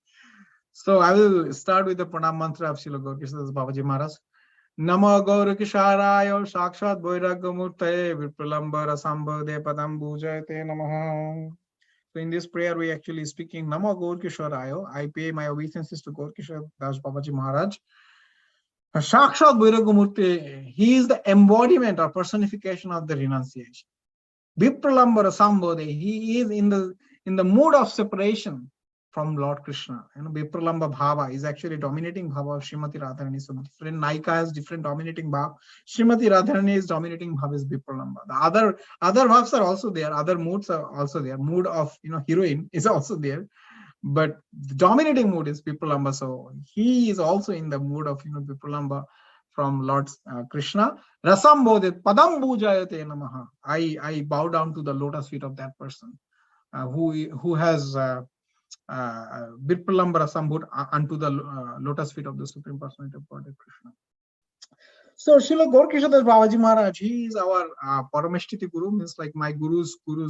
So I will start with the pranam mantra of Srila Gaura-Kishora Babaji Maharaj. Namo Gaura-Kishoraya Sakshat Vairagya-murtaye Vipralamba Rasambhade Padam Bhujayate Namaha. So in this prayer, we actually speaking Namo Gaura-Kishoraya. I pay my obeisances to Gaura-Kishora Das Babaji Maharaj. Sakshat Vairagya-murtaye, he is the embodiment or personification of the renunciation. Vipralamba Rasambhade, he is in the mood of separation from Lord Krishna. Vipralamba Bhava is actually dominating Bhava of Srimati Radharani. So different Naika has different dominating Bhava. Srimati Radharani's dominating Bhava is Vipralamba. The other Bhavas are also there. Other moods are also there. Mood of heroine is also there. But the dominating mood is Vipralamba. So he is also in the mood of Vipralamba from Lord Krishna. Rasambodit Padam Bhujayate Namaha. I bow down to the lotus feet of that person who has Vipralamba Rasambhut unto the lotus feet of the Supreme Personality of Godhead Krishna. So Srila Gaura-Kishora Babaji Maharaj, he is our Parameshtiti Guru, means like my guru's Guru.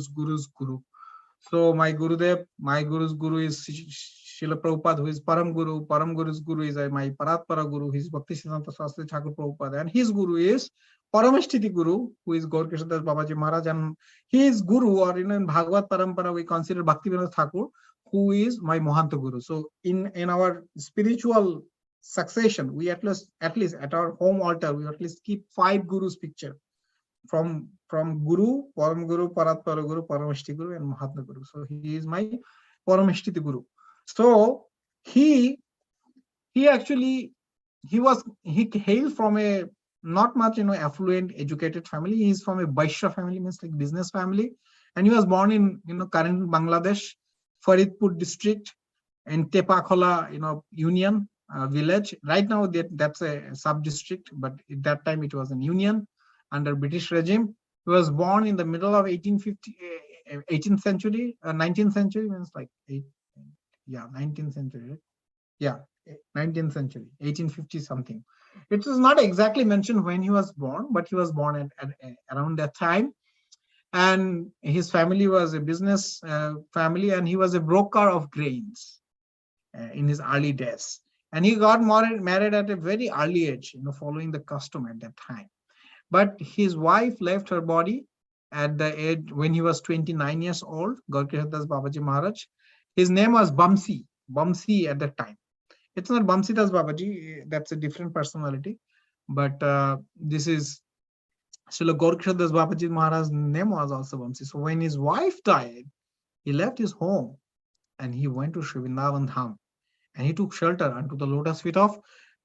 So my Guru's Guru is Srila Prabhupada, who is Param Guru. Param Guru's Guru is my Paratpara Guru, his Bhaktisiddhanta Saraswati Thakur Prabhupada, and his Guru is Parameshtiti Guru, who is Gaura-Kishora Babaji Maharaj, and his Guru, or in Bhagavad Parampara we consider Bhaktivinoda Thakur, who is my Mohanta Guru. So in our spiritual succession, we at least at our home altar, we at least keep 5 Gurus picture from Guru, Param Guru, Paratpara Guru, Parameshti Guru, and Mahatma Guru. So he is my Parameshtiti Guru. So he hails from a not much affluent educated family. He is from a Vaishya family, means like business family, and he was born in current Bangladesh, Faridpur district, in Tepakhola Union village. Right now that's a sub district, but at that time it was an union under British regime. He was born in the middle of 18th century, 19th century, means like 19th century. Yeah, 19th century, 1850 something. It is not exactly mentioned when he was born, but he was born at around that time. And his family was a business family, and he was a broker of grains in his early days. And he got married at a very early age, following the custom at that time. But his wife left her body at the age when he was 29 years old, Gaura-Kishora Das Babaji Maharaj. His name was Bamsi at that time. It's not Bamsi Das Babaji, that's a different personality. But this is Srila Gaura-Kishora Das Babaji Maharaj's name was also Bamsi. So when his wife died, he left his home and he went to Sri Vrindavan Dham, and he took shelter unto the lotus feet of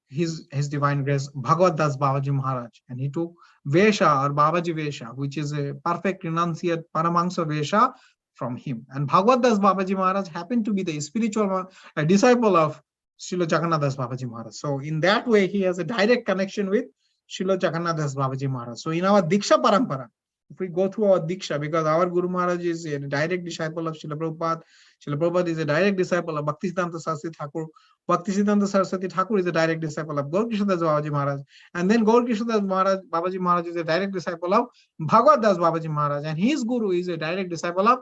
his divine grace Bhagavad Das Babaji Maharaj, and he took Vesha or Babaji Vesha, which is a perfect renunciate Paramahansa Vesha from him. And Bhagavad Das Babaji Maharaj happened to be the spiritual disciple of Srila Jagannath Das Babaji Maharaj. So in that way, he has a direct connection with Srila Jagannath Das Babaji Maharaj. So in our Diksha Parampara, if we go through our Diksha, because our Guru Maharaj is a direct disciple of Srila Prabhupada. Srila Prabhupada is a direct disciple of Bhaktisiddhanta Saraswati Thakur. Bhaktisiddhanta Saraswati Thakur is a direct disciple of Gaura-Kishora Babaji Maharaj. And then Gaura-Kishora Maharaj, Babaji Maharaj is a direct disciple of Bhagavad Das Babaji Maharaj. And his Guru is a direct disciple of,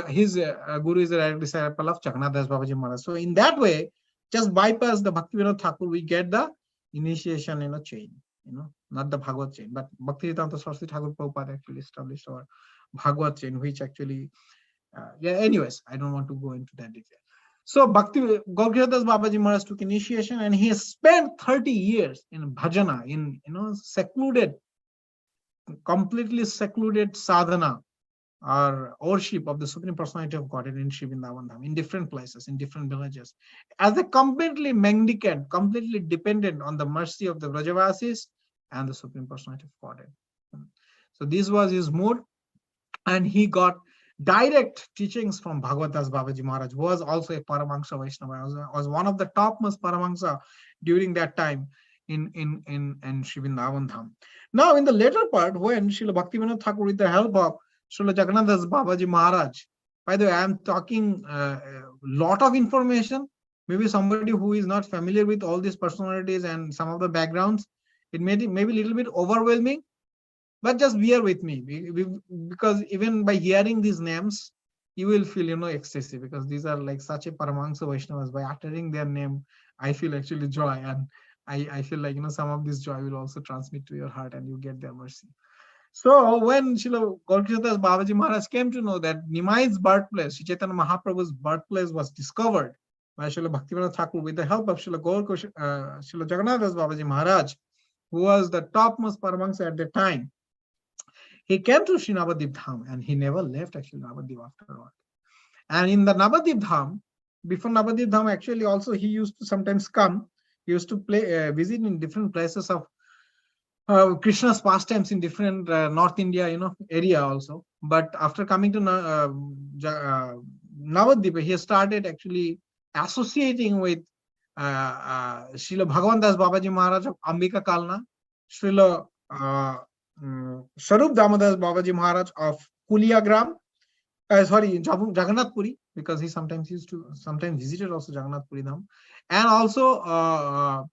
his Guru is a direct disciple of Jagannath Das Babaji Maharaj. So in that way, just bypass the Bhaktivinoda Thakur, we get the initiation in a chain, not the Bhagavad chain, but Bhaktisiddhanta Saraswati Thakur Prabhupada actually established our Bhagavad chain, which actually, anyways, I don't want to go into that detail. So Gaura-Kishora Das Babaji Maharaj took initiation, and he spent 30 years in bhajana, in secluded, completely secluded sadhana or worship of the Supreme Personality of Godhead in Sri Vrindavan Dham, in different places, in different villages, as a completely mendicant, completely dependent on the mercy of the Vrajavasis and the Supreme Personality of Godhead. So this was his mood, and he got direct teachings from Bhagavad Das Babaji Maharaj, who was also a Paramahansa Vaishnava, was one of the topmost Paramahansa during that time in Sri Vrindavan Dham. Now, in the later part, when Srila Bhaktivinoda Thakur, with the help of Srila Jagannath Das Babaji Maharaj, by the way, I am talking a lot of information. Maybe somebody who is not familiar with all these personalities and some of the backgrounds, it may be a little bit overwhelming, but just bear with me, because even by hearing these names, you will feel, excessive, because these are like such a Paramahansa Vaishnavas. By uttering their name, I feel actually joy, and I feel like, some of this joy will also transmit to your heart, and you get their mercy. So when Srila Gaura-Kishora Das Babaji Maharaj came to know that Nimai's birthplace, Sri Chaitanya Mahaprabhu's birthplace, was discovered by Srila Bhaktivinoda Thakur with the help of Srila Jagannath Das Babaji Maharaj, who was the topmost Paramahansa at the time, he came to Sri Navadip Dham, and he never left actually Navadip afterward. And in the Navadip Dham, before Navadip Dham, actually also he used to sometimes come. He used to visit in different places of Krishna's pastimes in different North India, area also. But after coming to Navadip, he started actually associating with Srila Bhagavan Das Babaji Maharaj of Ambika Kalna, Srila Sarup Damadas Babaji Maharaj of Kuliagram, Jagannath Puri, because he sometimes visited also Jagannath Puri Dham, and also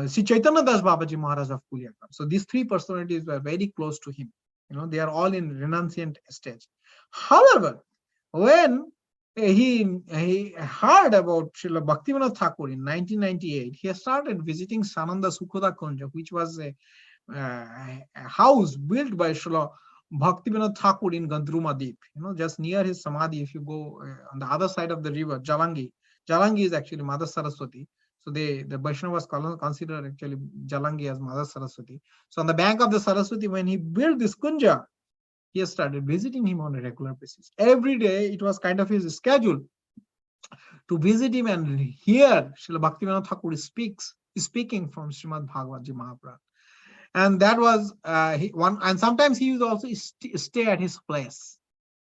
Sri Chaitanya Das Babaji Maharaj of Kuliagram. So these three personalities were very close to him. They are all in renunciant stage. However, when he heard about Srila Bhaktivinoda Thakur in 1998, he started visiting Sananda Sukhoda Kunja, which was a house built by Srila Bhaktivinoda Thakur in Gandruma Deep, just near his Samadhi. If you go on the other side of the river, Jalangi is actually Mother Saraswati. So the Vaishnavas consider actually Jalangi as Mother Saraswati. So on the bank of the Saraswati, when he built this kunja, he started visiting him on a regular basis. Every day, it was kind of his schedule to visit him and hear Srila Bhaktivinoda Thakur speaking from Srimad Bhagavad Ji Mahaprabhu. And that was and sometimes he would also stay at his place,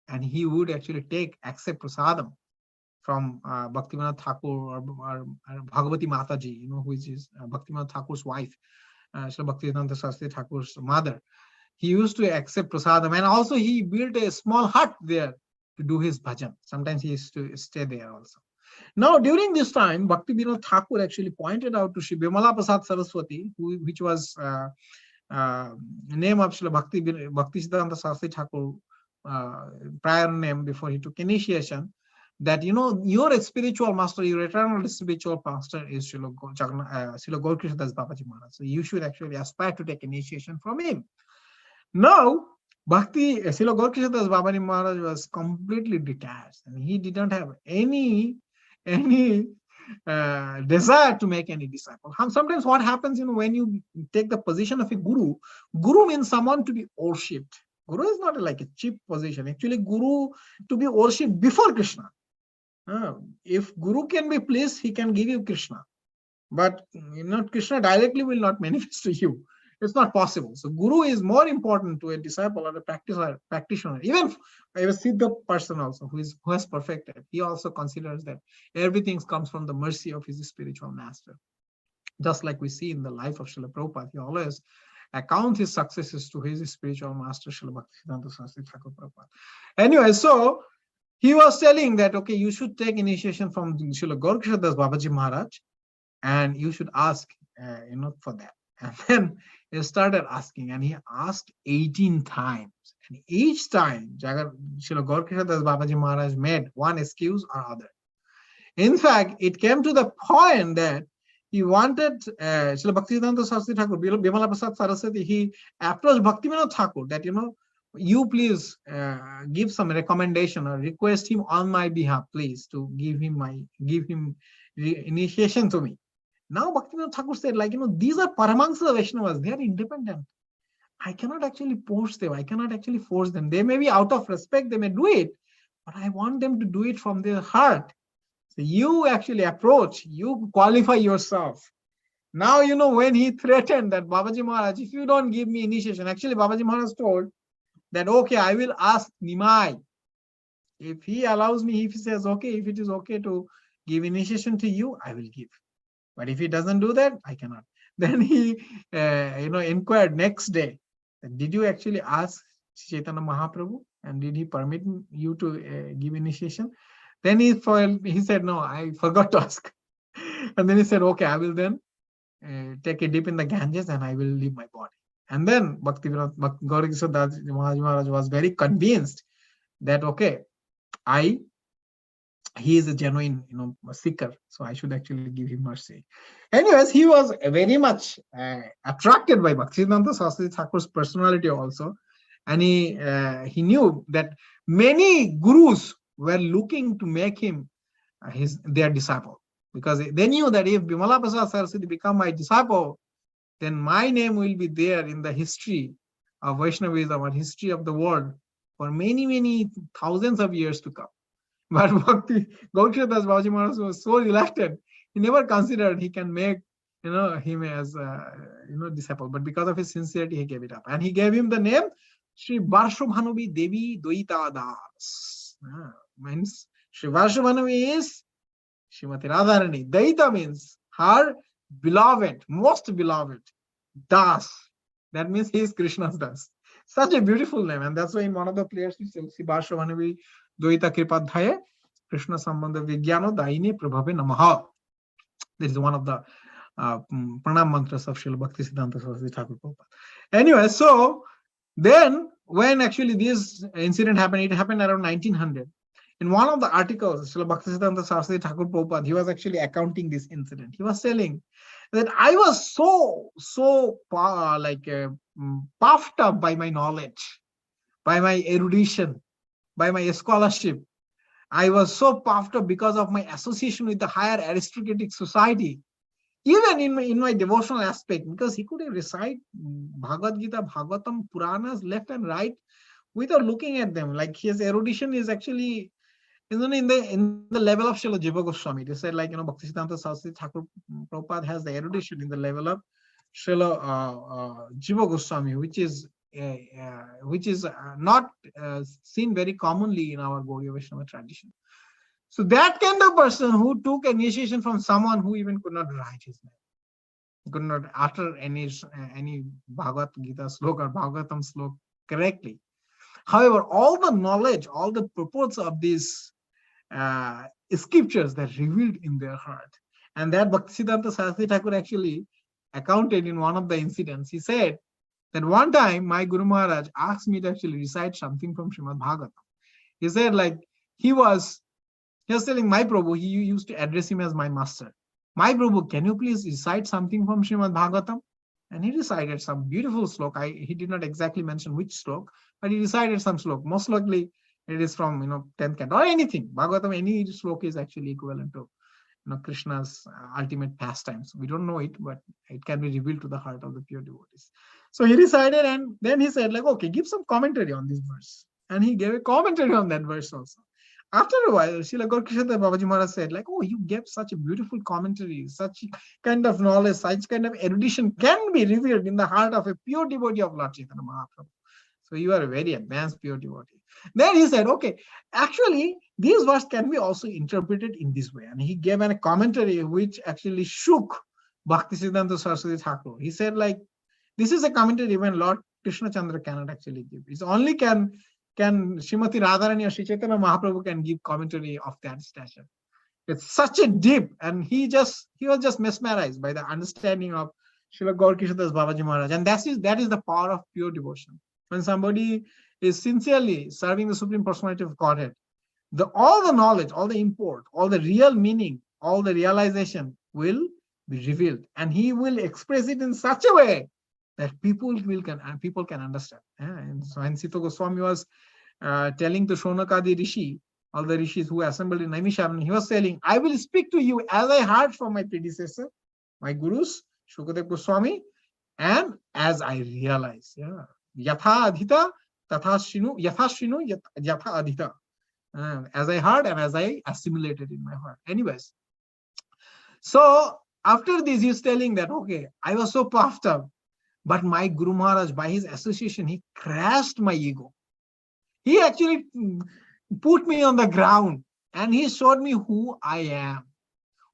and he would actually accept prasadam from Bhaktivinoda Thakur or Bhagavati Mataji, which is Bhaktivinoda Thakur's wife, Srila Bhaktivedanta Saraswati Thakur's mother. He used to accept prasadam, and also he built a small hut there to do his bhajan. Sometimes he used to stay there also. Now, during this time, Bhaktivinoda Thakur actually pointed out to Sri Bimala Prasad Saraswati, which was name of Srila Bhaktisiddhanta Saraswati Thakur, prior name before he took initiation, that your spiritual master, your eternal spiritual master is Srila Gaura-Kishora Das Babaji Maharaj. So you should actually aspire to take initiation from him. Now, Srila Gaura-Kishora Das Babaji Maharaj was completely detached, and he didn't have any desire to make any disciple. Sometimes what happens, when you take the position of a guru means someone to be worshipped. Guru is not like a cheap position. Actually, guru to be worshipped before Krishna. If guru can be pleased, he can give you Krishna. But Krishna directly will not manifest to you. It's not possible. So guru is more important to a disciple or a practitioner. Even a Siddha person also who has perfected, he also considers that everything comes from the mercy of his spiritual master. Just like we see in the life of Srila Prabhupada, he always account his successes to his spiritual master, Srila Bhaktisiddhanta Saraswati Thakur Prabhupada. Anyway, so he was telling that, okay, you should take initiation from Srila Gaura-Kishora Das Babaji Maharaj, and you should ask, for that. And then he started asking, and he asked 18 times. And each time, Srila Gaura-Kishora Das Babaji Maharaj made one excuse or other. In fact, it came to the point that he wanted Srila Bhaktisiddhanta Saraswati Thakur, Bimala Prasad Saraswati, he approached Bhaktivinoda Thakur that, you please give some recommendation or request him on my behalf, please, to give him initiation to me. Now Bhaktivinoda Thakur said, these are Paramahansa Vaishnavas, they are independent. I cannot actually force them. I cannot actually force them. They may be out of respect, they may do it, but I want them to do it from their heart. So you actually approach, you qualify yourself. Now, when he threatened that Babaji Maharaj, if you don't give me initiation, actually Babaji Maharaj told that, okay, I will ask Nimai. If he allows me, if he says, okay, if it is okay to give initiation to you, I will give. But if he doesn't do that, I cannot. Then he, inquired next day, did you actually ask Chaitanya Mahaprabhu? And did he permit you to give initiation? Then he said, no, I forgot to ask. And then he said, okay, I will then take a dip in the Ganges and I will leave my body. And then Gaura-Kishora Das Maharaj was very convinced that, okay, he is a genuine, seeker, so I should actually give him mercy. Anyways, he was very much attracted by Bhaktisiddhanta Saraswati Thakur's personality also, and he knew that many gurus were looking to make him their disciple, because they knew that if Bimala Prasad Saraswati become my disciple, then my name will be there in the history of Vaishnavism or history of the world for many, many thousands of years to come. But Gaura-Kishora Das Babaji Maharaj was so reluctant. He never considered he can make him as disciple. But because of his sincerity, he gave it up. And he gave him the name Sri Varshobhanavi Devi Dvaita Das. Means Sri Varshobhanavi is Srimati Radharani. Dvaita means her beloved, most beloved, Das. That means he is Krishna's Das. Such a beautiful name. And that's why in one of the prayers, we say, Sri Varshobhanavi Dvaita Kripadhaya Krishna Sambandha Vijnano Daine Prabhave Namaha. This is one of the pranam mantras of Srila Bhaktisiddhanta Saraswati Thakur Prabhupada. Anyway, so then when actually this incident happened, it happened around 1900. In one of the articles, Srila Bhaktisiddhanta Saraswati Thakur Prabhupada, he was actually accounting this incident. He was telling that I was so puffed up by my knowledge, by my erudition, by my scholarship. I was so puffed up because of my association with the higher aristocratic society, even in my devotional aspect, because he could recite Bhagavad Gita, Bhagavatam, Puranas left and right without looking at them. Like his erudition is actually in the level of Srila Jiva Goswami. They said, Bhaktisiddhanta Saraswati Thakur Prabhupada has the erudition in the level of Srila Jiva Goswami, which is not seen very commonly in our Gaudiya Vaishnava tradition. So that kind of person who took initiation from someone who even could not write his name, could not utter any Bhagavad Gita slok or Bhagavatam slok correctly. However, all the knowledge, all the purports of these scriptures that revealed in their heart, and that Bhaktisiddhanta Saraswati Thakur actually accounted in one of the incidents. He said that one time my Guru Maharaj asked me to actually recite something from Srimad Bhagavatam. He said, he was telling my Prabhu, he used to address him as my master. My Prabhu, can you please recite something from Srimad Bhagavatam? And he recited some beautiful slok. He did not exactly mention which slok, but he recited some slok. Most likely it is from 10th canto or anything. Bhagavatam, any slok is actually equivalent to Krishna's ultimate pastimes. We don't know it, but it can be revealed to the heart of the pure devotees. So he recited, and then he said, okay, give some commentary on this verse. And he gave a commentary on that verse also. After a while, Srila Gaura-Kishora Babaji Maharaj said, you gave such a beautiful commentary, such kind of knowledge, such kind of erudition can be revealed in the heart of a pure devotee of Lord Chaitanya Mahaprabhu. So you are a very advanced pure devotee. Then he said, okay, actually, these verses can be also interpreted in this way. And he gave a commentary which actually shook Bhaktisiddhanta Saraswati Thakur. He said, This is a commentary even Lord Krishna Chandra cannot actually give. It's only can Srimati Radharani or Sri Chaitanya Mahaprabhu can give commentary of that stature. It's such a deep, and he was just mesmerized by the understanding of Srila Gaura-Kishora Babaji Maharaj. And that is the power of pure devotion. When somebody is sincerely serving the Supreme Personality of Godhead, all the knowledge, all the import, all the real meaning, all the realization will be revealed, and he will express it in such a way that people can understand. And so, and Sita Goswami was telling to Shonakadi Rishi, all the rishis who assembled in Naimisharan, he was telling, I will speak to you as I heard from my predecessor, my gurus, Shukadev Goswami, and as I realize. Yatha adhita, tatha shinu, yatha shinu, yatha adhita. As I heard and as I assimilated in my heart. Anyways, so after this, he's telling that, okay, I was so puffed up, but my Guru Maharaj, by his association, he crashed my ego. He actually put me on the ground and he showed me who I am,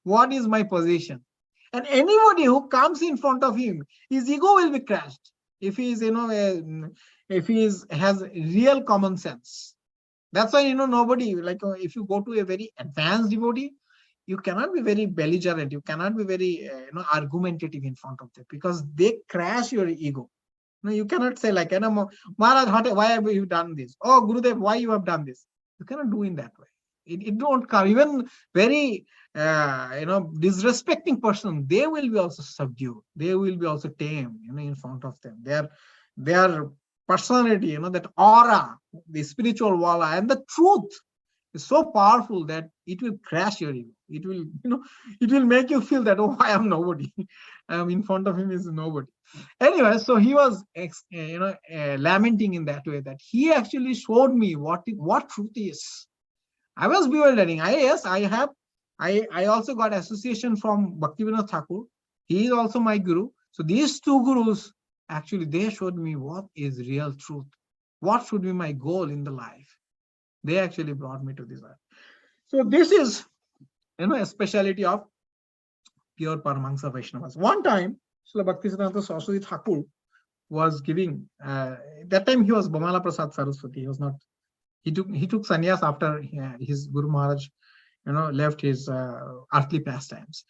what is my position. And anybody who comes in front of him, his ego will be crushed if he is, if he has real common sense. That's why, nobody, like if you go to a very advanced devotee, you cannot be very belligerent, you cannot be very argumentative in front of them, because they crash your ego. You cannot say like, Maharaj, why have you done this? Oh, Gurudev, why you have done this? You cannot do in that way. It don't come. Even very, disrespecting person, they will be also subdued. They will be also tame, in front of them. Their personality, that aura, the spiritual wala, and the truth is so powerful that it will crash your ego. It will, it will make you feel that, oh, I am nobody. In front of him is nobody. Anyway, so he was, lamenting in that way, that he actually showed me what truth is. I was bewildering. I also got association from Bhaktivinoda Thakur. He is also my guru. So these two gurus, actually, they showed me what is real truth. What should be my goal in the life. They actually brought me to this life. So this is, a speciality of pure Paramahansa Vaishnavas. One time, Srila Bhaktisiddhanta Saraswati Thakur was giving, that time he was Bamala Prasad Saraswati. He was not, he took sannyas after his Guru Maharaj, left his earthly pastimes.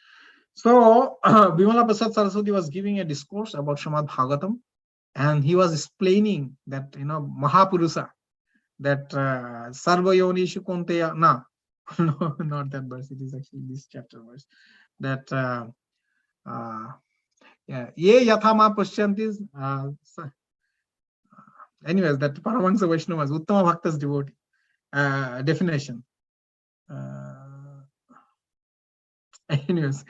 So Bimala Prasad Saraswati was giving a discourse about Srimad Bhagavatam, and he was explaining that, Mahapurusa, that Sarva Yonishu Konteya, no, not that verse, it is actually this chapter verse, that Ye Yathama Pushyantis, anyways, that Paramahansa Vaishnavas, Uttama Bhaktas devotee, definition. Anyways,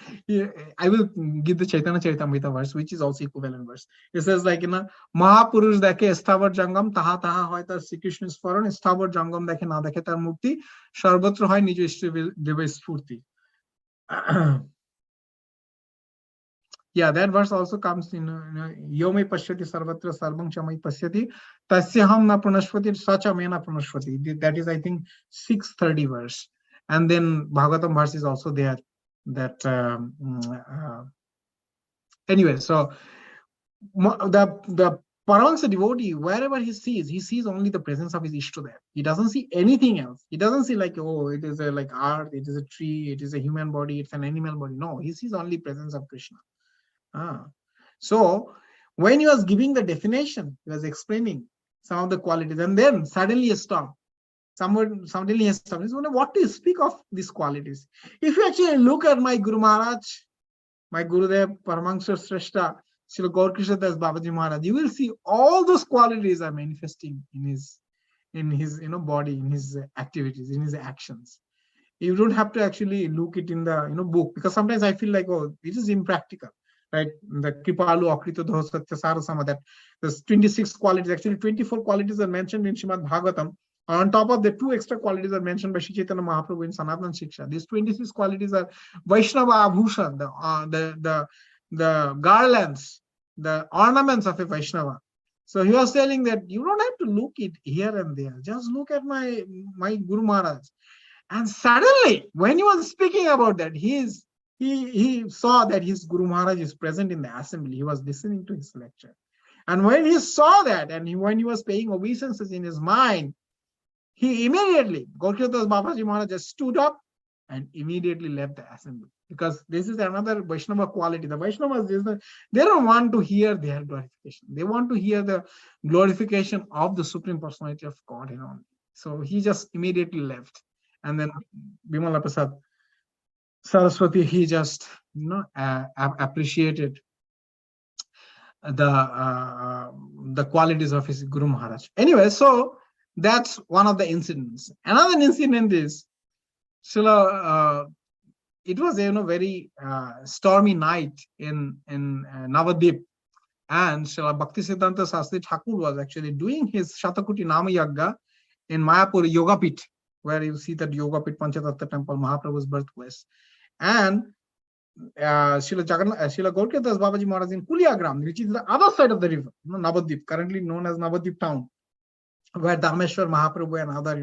I will give the Chaitanya Charitamrita verse, which is also equivalent verse. It says like, Mahapurush dekhe sthavar jangam, taha taha hoy tar Sri Krishna smaran, sthavar jangam dekhe na dekhe tar mukti, sharvatra hoy nij ishta deva spurti. Yeah, that verse also comes in Yome Pashyati Sarvatra Sarvang Chamai Pasyati Tasyaham na pranashvati sacha me na pranashvati. That is, I think, 630 verse. And then Bhagavatam verse is also there. That anyway, so the Paramahansa devotee, wherever he sees only the presence of his Ishtadev. He doesn't see anything else. He doesn't see like, oh, it is like earth, it is a tree, it is a human body, it's an animal body. No, he sees only presence of Krishna. So when he was giving the definition, he was explaining some of the qualities, and then suddenly he stopped. Suddenly he stopped. He said, what do you speak of these qualities? If you actually look at my Guru Maharaj, my Gurudev, Paramahansa Sreshta, Srila Gaura-Kishora Das Babaji Maharaj, you will see all those qualities are manifesting in his body, in his activities, in his actions. You don't have to actually look it in the book, because sometimes I feel like, oh, it is impractical. Right, the Kripalu Akrito Dho Satya Sarasama, that there's 26 qualities, actually 24 qualities are mentioned in Srimad Bhagavatam. On top of the 2 extra qualities are mentioned by Sri Chaitanya Mahaprabhu in Sanatana Shiksha. These 26 qualities are Vaishnava Abhushan, the garlands, the ornaments of a Vaishnava. So he was telling that you don't have to look it here and there. Just look at my Guru Maharaj. And suddenly, when he was speaking about that, he saw that his Guru Maharaj is present in the assembly. He was listening to his lecture. And when he saw that, and when he was paying obeisances in his mind, he immediately, Gaura-Kishora Babaji Maharaj just stood up and immediately left the assembly. Because this is another Vaishnava quality. The Vaishnavas, they don't want to hear their glorification. They want to hear the glorification of the Supreme Personality of God only. So he just immediately left. And then Bimala Prasad Saraswati, he just appreciated the qualities of his Guru Maharaj. Anyway, so that's one of the incidents. Another incident is Srila, it was very stormy night in Navadip, and Srila Bhaktisiddhanta Sastri Thakur was actually doing his Shatakuti Nama Yagga in Mayapur Yogapit, where you see that Yogapit Panchatattva temple, Mahaprabhu's birthplace. And Srila Gaura-Kishora Babaji Maharaj in Kuliagram, which is the other side of the river, Navadip, currently known as Navadip town, where Dhameshwar Mahaprabhu and other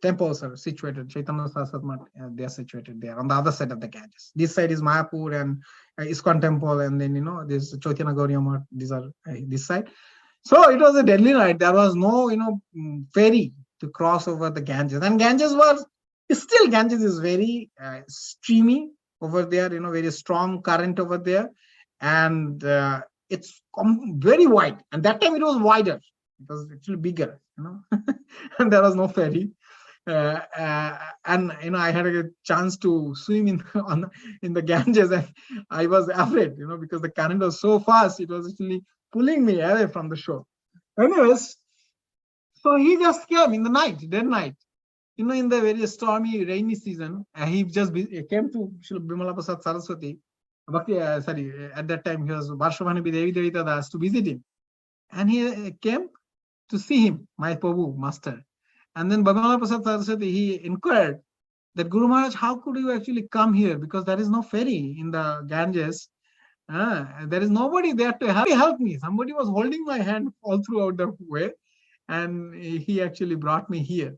temples are situated. Chaitanya Saraswati, they are situated there on the other side of the Ganges. This side is Mayapur and ISKCON temple, and then this Chaitanya Gauriya Math, these are this side. So it was a deadly night. There was no ferry to cross over the Ganges, and Ganges is very streamy over there, very strong current over there, and it's very wide. And that time it was wider, it was actually bigger, and there was no ferry. And I had a chance to swim in the Ganges, and I was afraid, because the current was so fast, it was actually pulling me away from the shore. Anyways, so he just came in the night, dead night, in the very stormy, rainy season. He just came to Srila Bimala Prasad Saraswati. At that time he was Varshavani Devi Devita Das to visit him, and he came to see him, my Prabhu, master. And then Bimala Prasad Saraswati, he inquired that, Guru Maharaj, how could you actually come here? Because there is no ferry in the Ganges. There is nobody there to help me. Somebody was holding my hand all throughout the way, and he actually brought me here.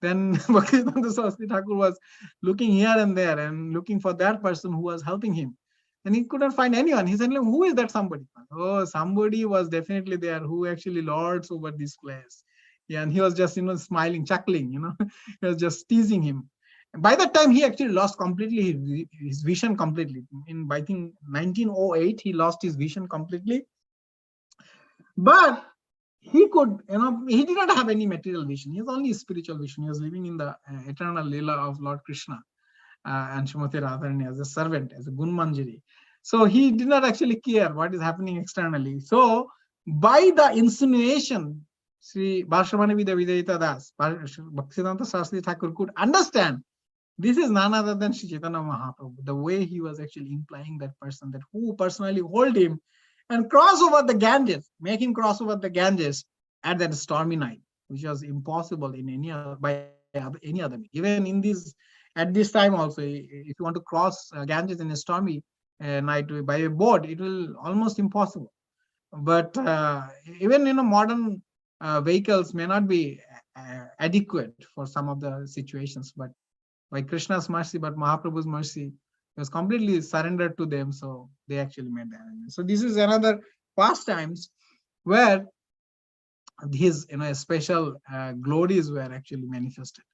Then Bhaktisiddhanta Saraswati Thakur was looking here and there and looking for that person who was helping him. And he couldn't find anyone. He said, who is that somebody? Oh, somebody was definitely there who actually lords over this place. Yeah, and he was just, smiling, chuckling, he was just teasing him. And by that time, he actually lost completely his vision completely. In, I think, 1908, he lost his vision completely. But he could, he did not have any material vision. He has only spiritual vision. He was living in the eternal Leela of Lord Krishna and Srimati Radharani as a servant, as a Gunmanjari. So he did not actually care what is happening externally. So by the insinuation, Sri Varshavani Vidavita Das, Bhaktisiddhanta Saraswati Thakur could understand this is none other than Sri Chaitanya Mahaprabhu. The way he was actually implying that person, that who personally hold him and cross over the Ganges, make him cross over the Ganges at that stormy night, which was impossible in any other means. Even in at this time also, if you want to cross Ganges in a stormy night by a boat, it will almost impossible. But even modern vehicles may not be adequate for some of the situations, but by Krishna's mercy, but Mahaprabhu's mercy, was completely surrendered to them, so they actually made the arrangement. So this is another pastimes where his special glories were actually manifested.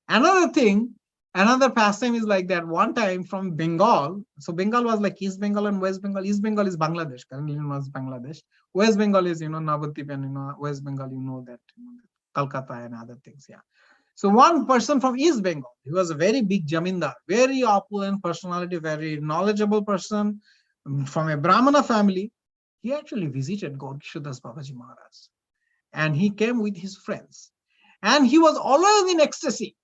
Another pastime is like that. One time from Bengal, so Bengal was like East Bengal and West Bengal. East Bengal is Bangladesh, currently known as Bangladesh. West Bengal is Navadip, and West Bengal, that Calcutta and other things. Yeah. So one person from East Bengal, he was a very big Jamindar, very opulent personality, very knowledgeable person from a Brahmana family. He actually visited Gaura-Kishora Babaji Maharaj, and he came with his friends, and he was always in ecstasy.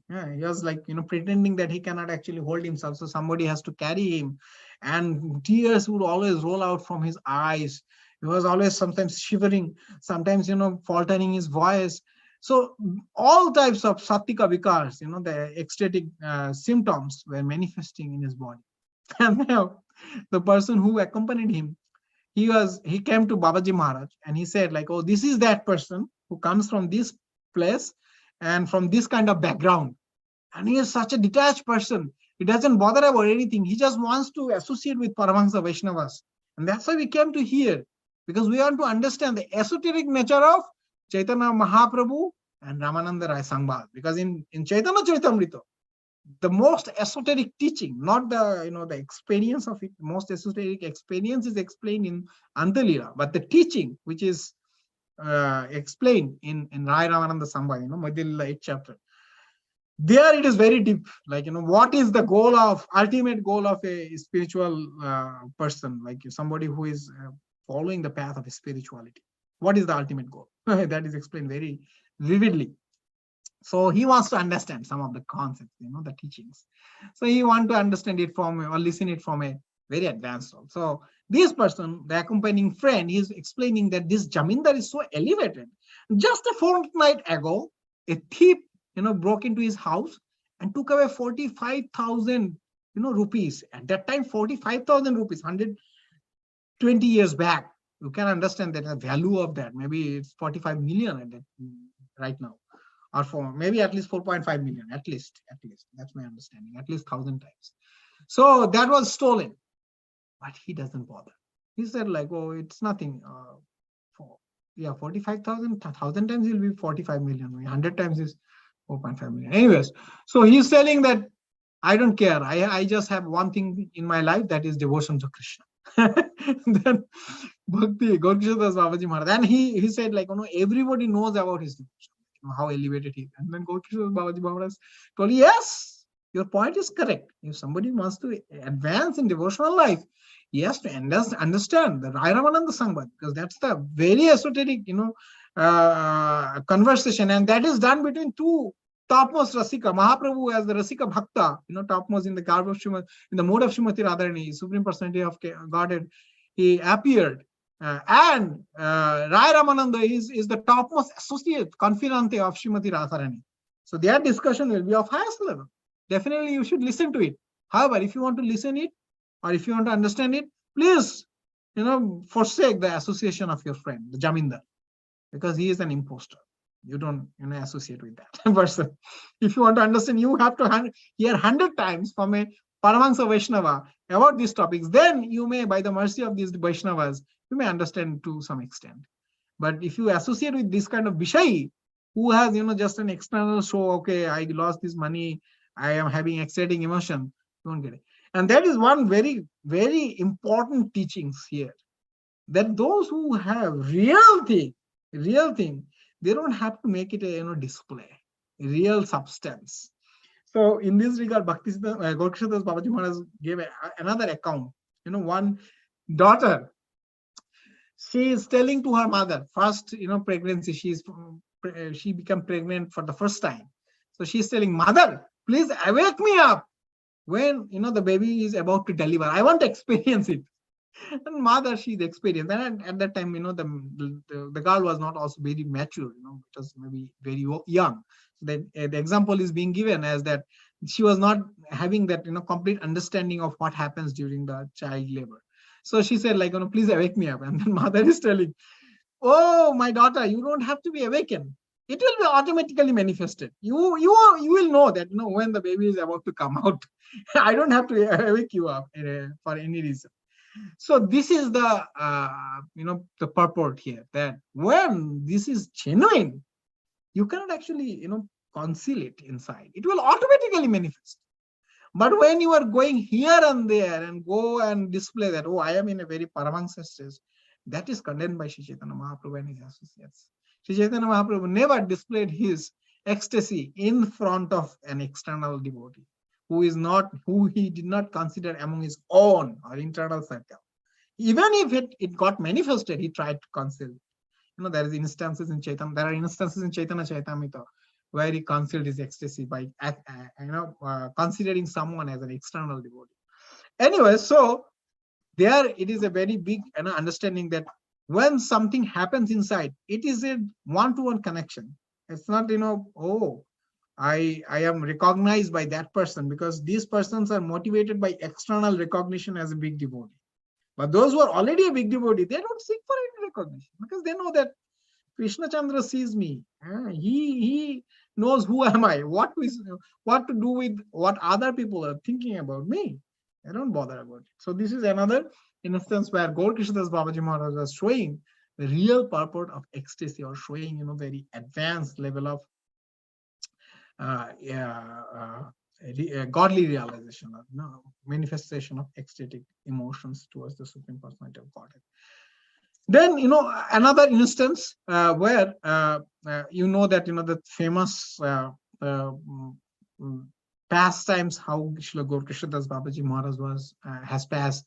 Yeah, he was like, pretending that he cannot actually hold himself. So somebody has to carry him, and tears would always roll out from his eyes. He was always sometimes shivering, sometimes, faltering his voice. So all types of sattika vikars, the ecstatic symptoms were manifesting in his body. And now the person who accompanied him, he came to Babaji Maharaj and he said like, oh, this is that person who comes from this place and from this kind of background. And he is such a detached person. He doesn't bother about anything. He just wants to associate with Paramahansa Vaishnavas. And that's why we came to here, because we want to understand the esoteric nature of Chaitanya Mahaprabhu and Ramananda Rai Sangbad. Because in Chaitanya Charitamrita, the most esoteric teaching, not the the experience of it, most esoteric experience is explained in Antalila, but the teaching which is explained in Rai Ramananda Sambhava, Madhya 8th chapter, there it is very deep. Like, what is the goal of, ultimate goal of a spiritual person, like somebody who is following the path of spirituality? What is the ultimate goal? That is explained very vividly. So he wants to understand some of the concepts, the teachings. So he wants to understand it from, or listen it from a very advanced soul. So this person, the accompanying friend, is explaining that this Jamindar is so elevated. Just a fortnight ago, a thief, broke into his house and took away 45,000, rupees. At that time, 45,000 rupees, 120 years back. You can understand that the value of that. Maybe it's 45 million at that, right now, or for maybe at least 4.5 million, at least. That's my understanding. At least 1,000 times. So that was stolen, but he doesn't bother. He said, like, oh, it's nothing. 45,000, 1,000 times will be 45 million. 100 times is 4.5 million. Anyways, so he's telling that I don't care. I just have one thing in my life, that is devotion to Krishna. Then Bhakti, Gaura-Kishora Babaji Maharaj. And he said, like, everybody knows about his devotion, how elevated he is. And then Gaura-Kishora Babaji Maharaj told, yes, your point is correct. If somebody wants to advance in devotional life, he has to understand the Rai Ramananda Sangbad, because that's the very esoteric, conversation, and that is done between two topmost Rasika. Mahaprabhu as the Rasika Bhakta, topmost in the garb of Srimati, in the mode of Srimati Radharani, Supreme Personality of Godhead, he appeared. And Rai Ramananda is the topmost associate, confidante of Srimati Radharani. So their discussion will be of highest level. Definitely you should listen to it. However, if you want to listen it, or if you want to understand it, please, forsake the association of your friend, the Jamindar, because he is an imposter. You don't associate with that person. If you want to understand, you have to hear 100 times from a Paramahansa Vaishnava about these topics. Then you may, by the mercy of these Vaishnavas, you may understand to some extent. But if you associate with this kind of Vishai, who has just an external show, okay, I lost this money, I am having exciting emotion, you won't get it. And that is one very, very important teachings here, that those who have real thing, they don't have to make it a display, real substance. So in this regard, Gaura-Kishora Babaji Maharaj gave another account. One daughter, she is telling to her mother, first pregnancy, she became pregnant for the first time. So she's telling, mother, please wake me up when the baby is about to deliver. I want to experience it. And mother, she's experienced. And at that time, the girl was not also very mature, it was maybe very young. The example is being given as that she was not having that complete understanding of what happens during the child labor. So she said, like, please wake me up. And then mother is telling, oh, my daughter, you don't have to be awakened. It will be automatically manifested. You will know that when the baby is about to come out. I don't have to wake you up for any reason. So this is the the purport here, that when this is genuine, you cannot actually conceal it inside. It will automatically manifest. But when you are going here and there and go and display that, oh, I am in a very Paramahansa stage, that is condemned by Sri Chaitanya Mahaprabhu and his associates. Sri Chaitanya Mahaprabhu never displayed his ecstasy in front of an external devotee who he did not consider among his own or internal circle. Even if it got manifested, he tried to conceal. There are instances in Chaitanya Charitamrita where he concealed his ecstasy by considering someone as an external devotee. Anyway, so there it is a very big understanding that when something happens inside, it is a one-to-one connection. It's not oh, I am recognized by that person, because these persons are motivated by external recognition as a big devotee. But those who are already a big devotee, they don't seek for any recognition, because they know that Krishna Chandra sees me. He knows who am I, what to do with what other people are thinking about me. I don't bother about it. So this is another instance where Gaura-Kishora Babaji Maharaj was showing the real purport of ecstasy, or showing, very advanced level of godly realization, or manifestation of ecstatic emotions towards the Supreme Personality of Godhead. Then, another instance where that the famous pastimes, how Srila Gaura-Kishora Babaji Maharaj has passed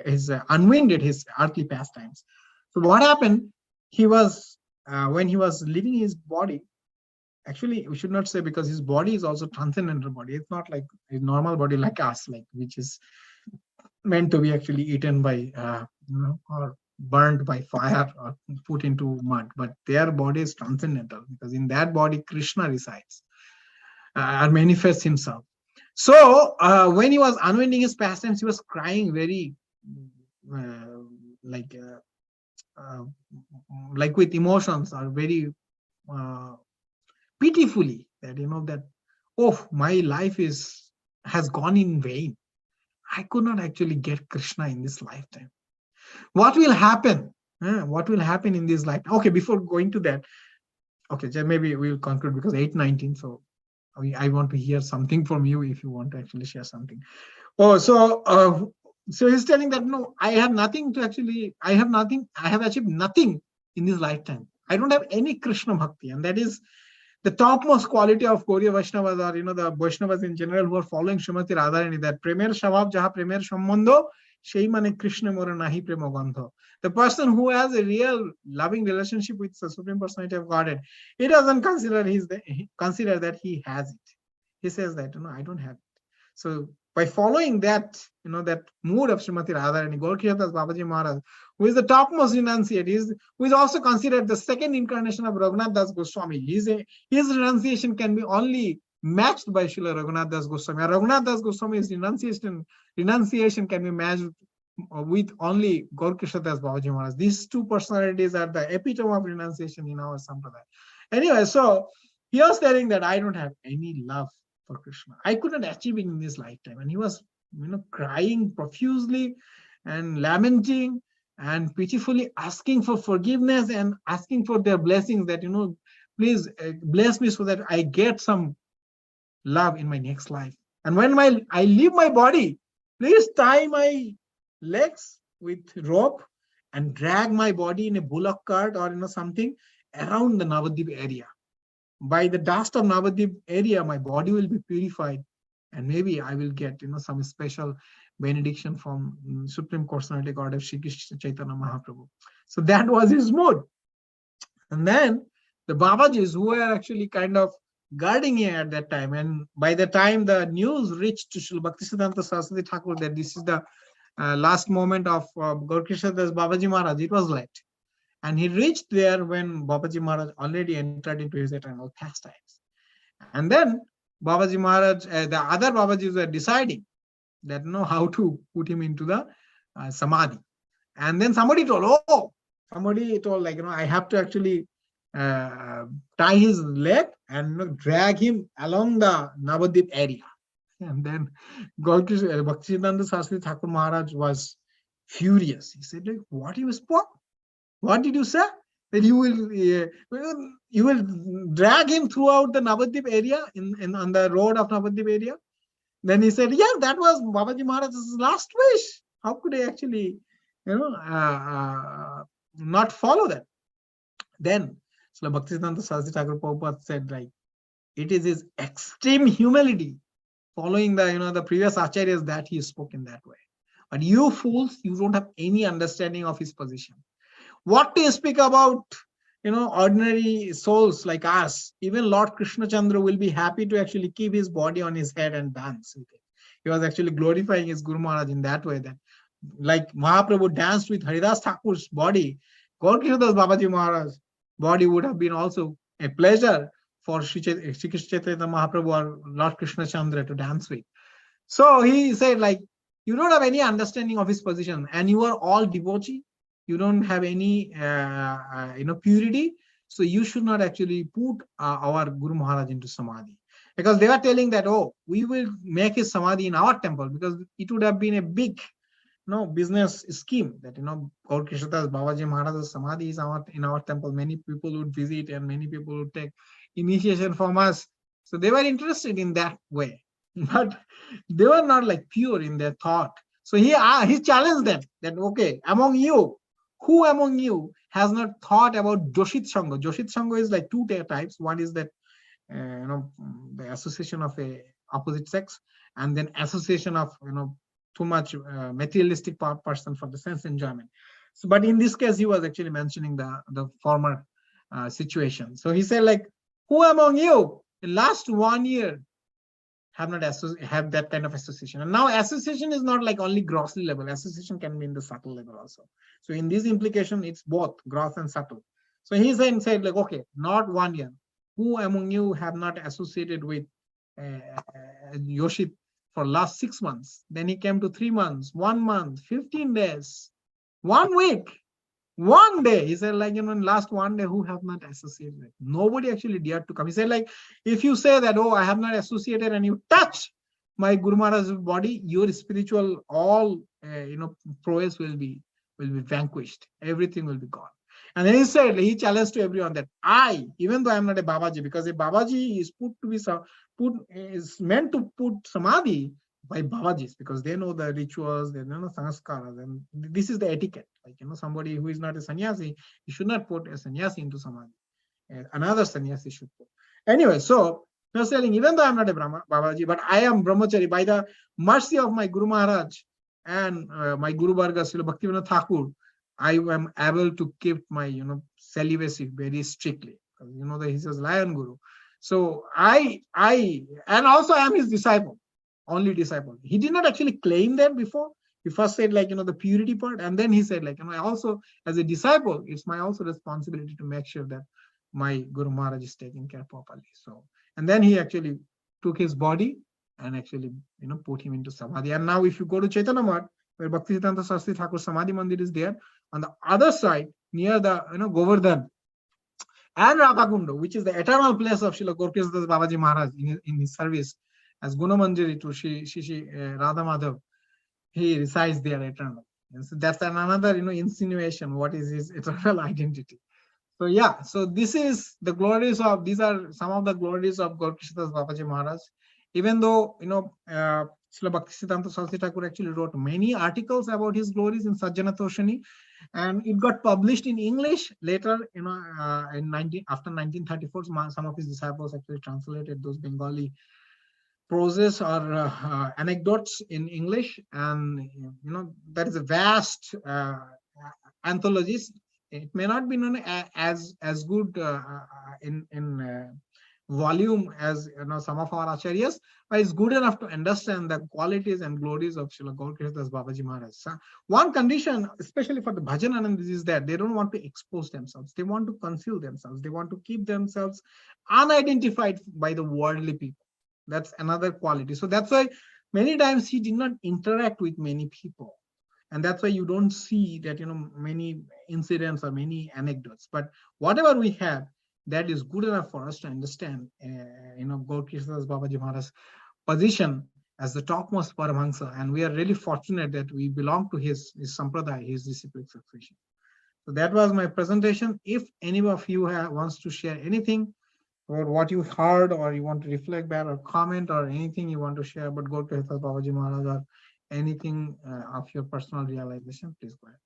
his unwinded his earthly pastimes. So what happened? He was when he was leaving his body. Actually, we should not say, because his body is also transcendental body. It's not like a normal body like us, like which is meant to be actually eaten by or burned by fire or put into mud. But their body is transcendental, because in that body Krishna resides and manifests himself. So when he was unwinding his pastimes, he was crying very like with emotions, or very pitifully, that that, oh, my life has gone in vain. I could not actually get Krishna in this lifetime. What will happen? What will happen in this life? Okay, before going to that, okay, maybe we'll conclude, because 8:19. So I want to hear something from you, if you want to actually share something. Oh, so he's telling that, no, I have nothing to actually. I have achieved nothing in this lifetime. I don't have any Krishna bhakti, and that is the topmost quality of Gauriya Vaishnavas, or the Vaishnavas in general who are following Srimati Radharani, that Premer Shabhav Jaha Premer Sambandho Shei Mane Krishna Mora Nahi Prema Gandho. The person who has a real loving relationship with the Supreme Personality of Godhead, he doesn't consider that he has it. He says that, I don't have it. So by following that, that mood of Srimati Radharani, Gaura-Kishora Babaji Maharaj, who is the topmost renunciate, who is also considered the second incarnation of Raghunath Das Goswami. His renunciation can be only matched by Srila Raghunath Das Goswami. Raghunath Das Goswami's renunciation can be matched with only Gaura-Kishora Das Babaji Maharaj. These two personalities are the epitome of renunciation in our sampradaya. Anyway, so he was telling that I don't have any love for Krishna. I couldn't achieve it in this lifetime. And he was, crying profusely and lamenting and pitifully asking for forgiveness and asking for their blessings, that, please bless me so that I get some love in my next life. And when I leave my body, please tie my legs with rope and drag my body in a bullock cart, or something around the Navadvip area. By the dust of Navadvip area, my body will be purified, and maybe I will get some special benediction from Supreme Personality God of Shri Krishna Chaitanya Mahaprabhu. So that was his mood. And then the Babajis, who were actually kind of guarding him at that time, and by the time the news reached to Srila Bhaktisiddhanta Saraswati Thakur that this is the last moment of Gaura-Kishora Das Babaji Maharaj, it was late. And he reached there when Babaji Maharaj already entered into his eternal pastimes. And then Babaji Maharaj, the other Babajis were deciding that how to put him into the samadhi. And then somebody told like, I have to actually tie his leg and drag him along the Navadvip area. And then Bhaktisiddhanta Saraswati Thakur Maharaj was furious. He said, like, what you spoke? What did you say? That you will drag him throughout the Navadvip area on the road of Navadvip area? Then he said, yeah, that was Babaji Maharaj's last wish. How could I actually, not follow that? Then Srila Bhaktisiddhanta Saraswati Thakur Prabhupada said, like, it is his extreme humility, following the previous acharyas, that he spoke in that way. But you fools, you don't have any understanding of his position. What to speak about, ordinary souls like us? Even Lord Krishna Chandra will be happy to actually keep his body on his head and dance with it. He was actually glorifying his Guru Maharaj in that way, that like Mahaprabhu danced with Haridas Thakur's body, Gaura-Kishora Das Babaji Maharaj's body would have been also a pleasure for Sri Krishna Chaitanya Mahaprabhu or Lord Krishna Chandra to dance with. So he said, like, you don't have any understanding of his position, and you are all devotee. You don't have any purity, so you should not actually put our Guru Maharaj into samadhi, because they were telling that, oh, we will make his samadhi in our temple, because it would have been a big business scheme that Gaura-Kishora Babaji Maharaj's Samadhi is in our temple. Many people would visit and many people would take initiation from us. So they were interested in that way, but they were not like pure in their thought. So he challenged them that, okay, among you, who among you has not thought about Joshit Sangha? Joshit Sangha is like two types. One is that the association of a opposite sex, and then association of too much materialistic person for the sense enjoyment. So, but in this case, he was actually mentioning the former situation. So he said, like, who among you in last 1 year have not have that kind of association? And now association is not like only grossly level. Association can be in the subtle level also. So in this implication, it's both gross and subtle. So he said like, okay, not 1 year. Who among you have not associated with Yoshit for last 6 months? Then he came to 3 months, 1 month, 15 days, 1 week, 1 day. He said, like, in last 1 day, who have not associated? Nobody actually dared to come. He said, like, if you say that, oh, I have not associated, and you touch my Guru Maharaj's body, your spiritual all prowess will be vanquished. Everything will be gone. And then he said, he challenged to everyone that I, even though I'm not a Babaji, because a Babaji is meant to put samadhi by Babajis, because they know the rituals, they know sanskaras, and this is the etiquette. Like, somebody who is not a sannyasi, you should not put a sannyasi into samadhi. Another sannyasi should put. Anyway, so he was telling, even though I'm not a Babaji, but I am brahmachari by the mercy of my Guru Maharaj and my Guru Varga, Srila Bhaktivinoda Thakur, I am able to keep my celibacy very strictly. That he says lion guru. So I and also I am his disciple, only disciple. He did not actually claim that before. He first said, like, the purity part, and then he said, like, I also, as a disciple, it's my also responsibility to make sure that my Guru Maharaj is taken care properly. So, and then he actually took his body and actually put him into samadhi. And now if you go to Chaitanya Math, where Bhaktisiddhanta Saraswati Thakur Samadhi Mandir is there, on the other side, near the Govardhan and Radhakunda, which is the eternal place of Srila Gaura-Kishora Babaji Maharaj in his service as Gunamanjari to Shri Radha Madhav, he resides there eternally. And so that's another insinuation what is his eternal identity. So yeah, so these are some of the glories of Gaura-Kishora Babaji Maharaj. Even though Srila Bhaktisiddhanta Saraswati Thakur actually wrote many articles about his glories in Sajjana Toshani, and it got published in English later. After 1934, some of his disciples actually translated those Bengali proses or anecdotes in English, and that is a vast anthologies. It may not be known as good in volume as some of our acharyas, but it's good enough to understand the qualities and glories of Srila Gaura-Kishora Babaji Maharaj. So one condition, especially for the Bhajananandis, is that they don't want to expose themselves. They want to conceal themselves. They want to keep themselves unidentified by the worldly people. That's another quality. So that's why many times he did not interact with many people. And that's why you don't see that, many incidents or many anecdotes. But whatever we have, that is good enough for us to understand, Gaura-Kishora Babaji Maharaj's position as the topmost Paramahansa. And we are really fortunate that we belong to his sampradaya, his disciplic succession. So that was my presentation. If any of you wants to share anything about what you heard, or you want to reflect back or comment, or anything you want to share about Gaura-Kishora Babaji Maharaj, or anything of your personal realization, please go ahead.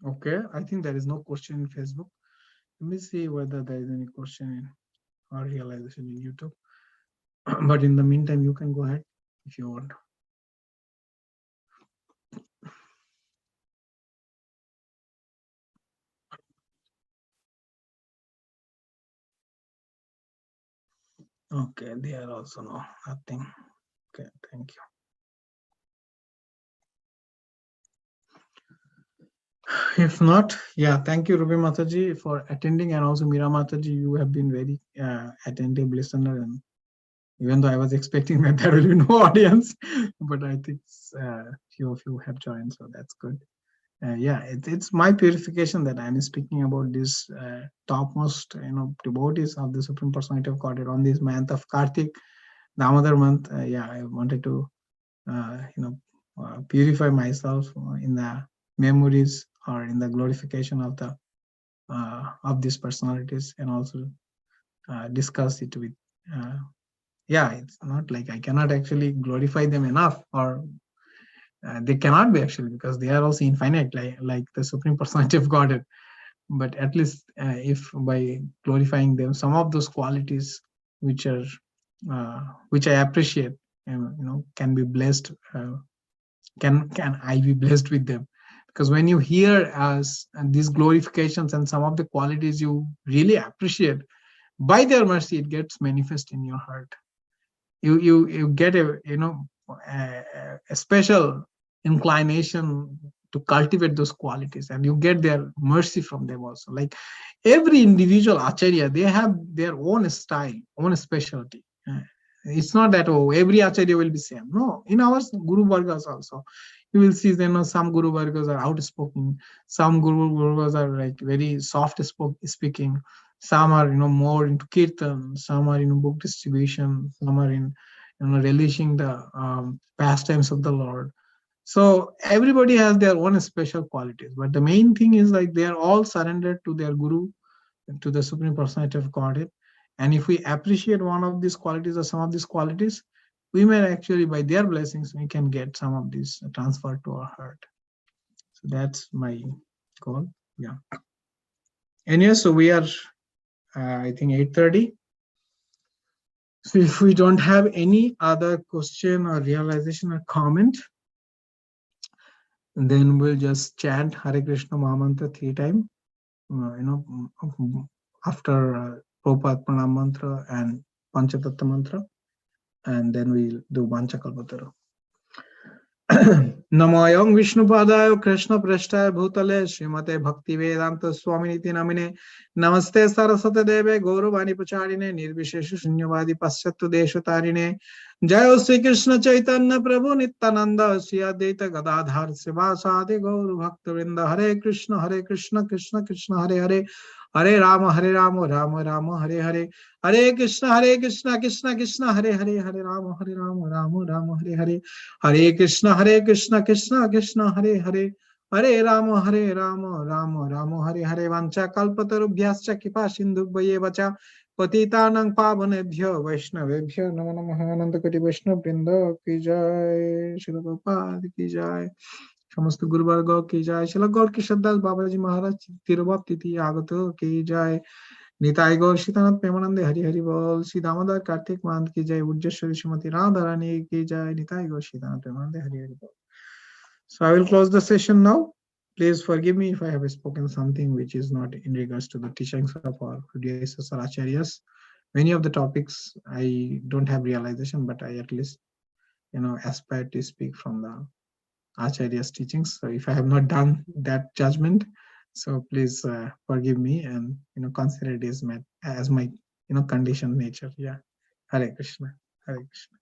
Okay, I think there is no question in Facebook. Let me see whether there is any question in or realization in YouTube. But in the meantime, you can go ahead if you want. Okay, there also no nothing. Okay, thank you. If not, yeah, thank you, Ruby Mataji, for attending, and also Meera Mataji, you have been very attentive listener, and even though I was expecting that there will be no audience, but I think few of you have joined, so that's good. Yeah, it's my purification that I'm speaking about this topmost, devotees of the Supreme Personality of Godhead on this month of Kartik, Damodar month. Yeah, I wanted to, purify myself in the memories or in the glorification of these personalities, and also discuss it with. Yeah, it's not like I cannot actually glorify them enough, or they cannot be actually, because they are also infinite, like the Supreme Personality of Godhead. But at least if by glorifying them, some of those qualities which are which I appreciate, can be blessed. Can I be blessed with them? Because when you hear us and these glorifications and some of the qualities you really appreciate, by their mercy, it gets manifest in your heart. You get a special inclination to cultivate those qualities, and you get their mercy from them also. Like every individual acharya, they have their own style, own specialty. It's not that every acharya will be same. No, in our guru vargas also, you will see some guru vargas are outspoken, some guru vargas are like very soft speaking, some are more into kirtan, some are in book distribution, some are in relishing the pastimes of the Lord. So everybody has their own special qualities, but the main thing is like they are all surrendered to their guru, to the Supreme Personality of Godhead. And if we appreciate one of these qualities or some of these qualities, we may actually, by their blessings, we can get some of these transferred to our heart. So that's my goal. Yeah. Anyway, so we are, I think 8:30. So if we don't have any other question or realization or comment, then we'll just chant Hare Krishna Mahamantra 3 times, after Prabhupada Pranam Mantra and Panchatattva Mantra, and then we'll do Vanchakalpataru. Namayam Vishnupadaya Krishna Prasthaya Bhutale Srimate Bhakti Vedanta Swaminiti Namine Namaste Saraswate Deve Gauravani Pacharine Nirvishesha Shunyavadi Paschattu Deshatarine Jayo Sri Krishna Chaitanya Prabhu Nityananda Sri Advaita Gadadhar Sivasadi Gauru Bhakta Vrinda Hare Krishna Krishna Krishna Hare Hare Hare Rama Rama Rama Hare Hare Hare Krishna Krishna Krishna Hare Hare Hare Rama Rama Hare Hare Hare Krishna Krishna Krishna Hare Hare Hare Rama Rama Hare Hare Vancha Kalpatarubhyascha Kipa Sindhubhye Vacha Patitanang Pavanebhyo Vaishnavebhyo Namo Namaha Ananta Koti Vaishnav Brinda Ki Jai Srila Prabhupada Ki Jai समस्त गुरुवर्गों की जय श्रील गौर किशोर दास बाबाजी महाराज तिरुवप तिथि आगत की जय निताई गौर सीतानाथ प्रेमानंद हरि हरि बोल श्री दामोदर कार्तिक मांत की जय उज्जैश्वरी श्रीमती राधा रानी की जय निताई गौर सीतानाथ प्रेमानंद हरि हरि बोल. So I will close the session now. Please forgive me if I have spoken something which is not in regards to the teachings of our predecessors or acharyas. Many of the topics I don't have realization, but I at least aspire to speak from the Acharya's teachings. So if I have not done that judgment, so please forgive me and consider it as my conditioned nature. Yeah. Hare Krishna. Hare Krishna.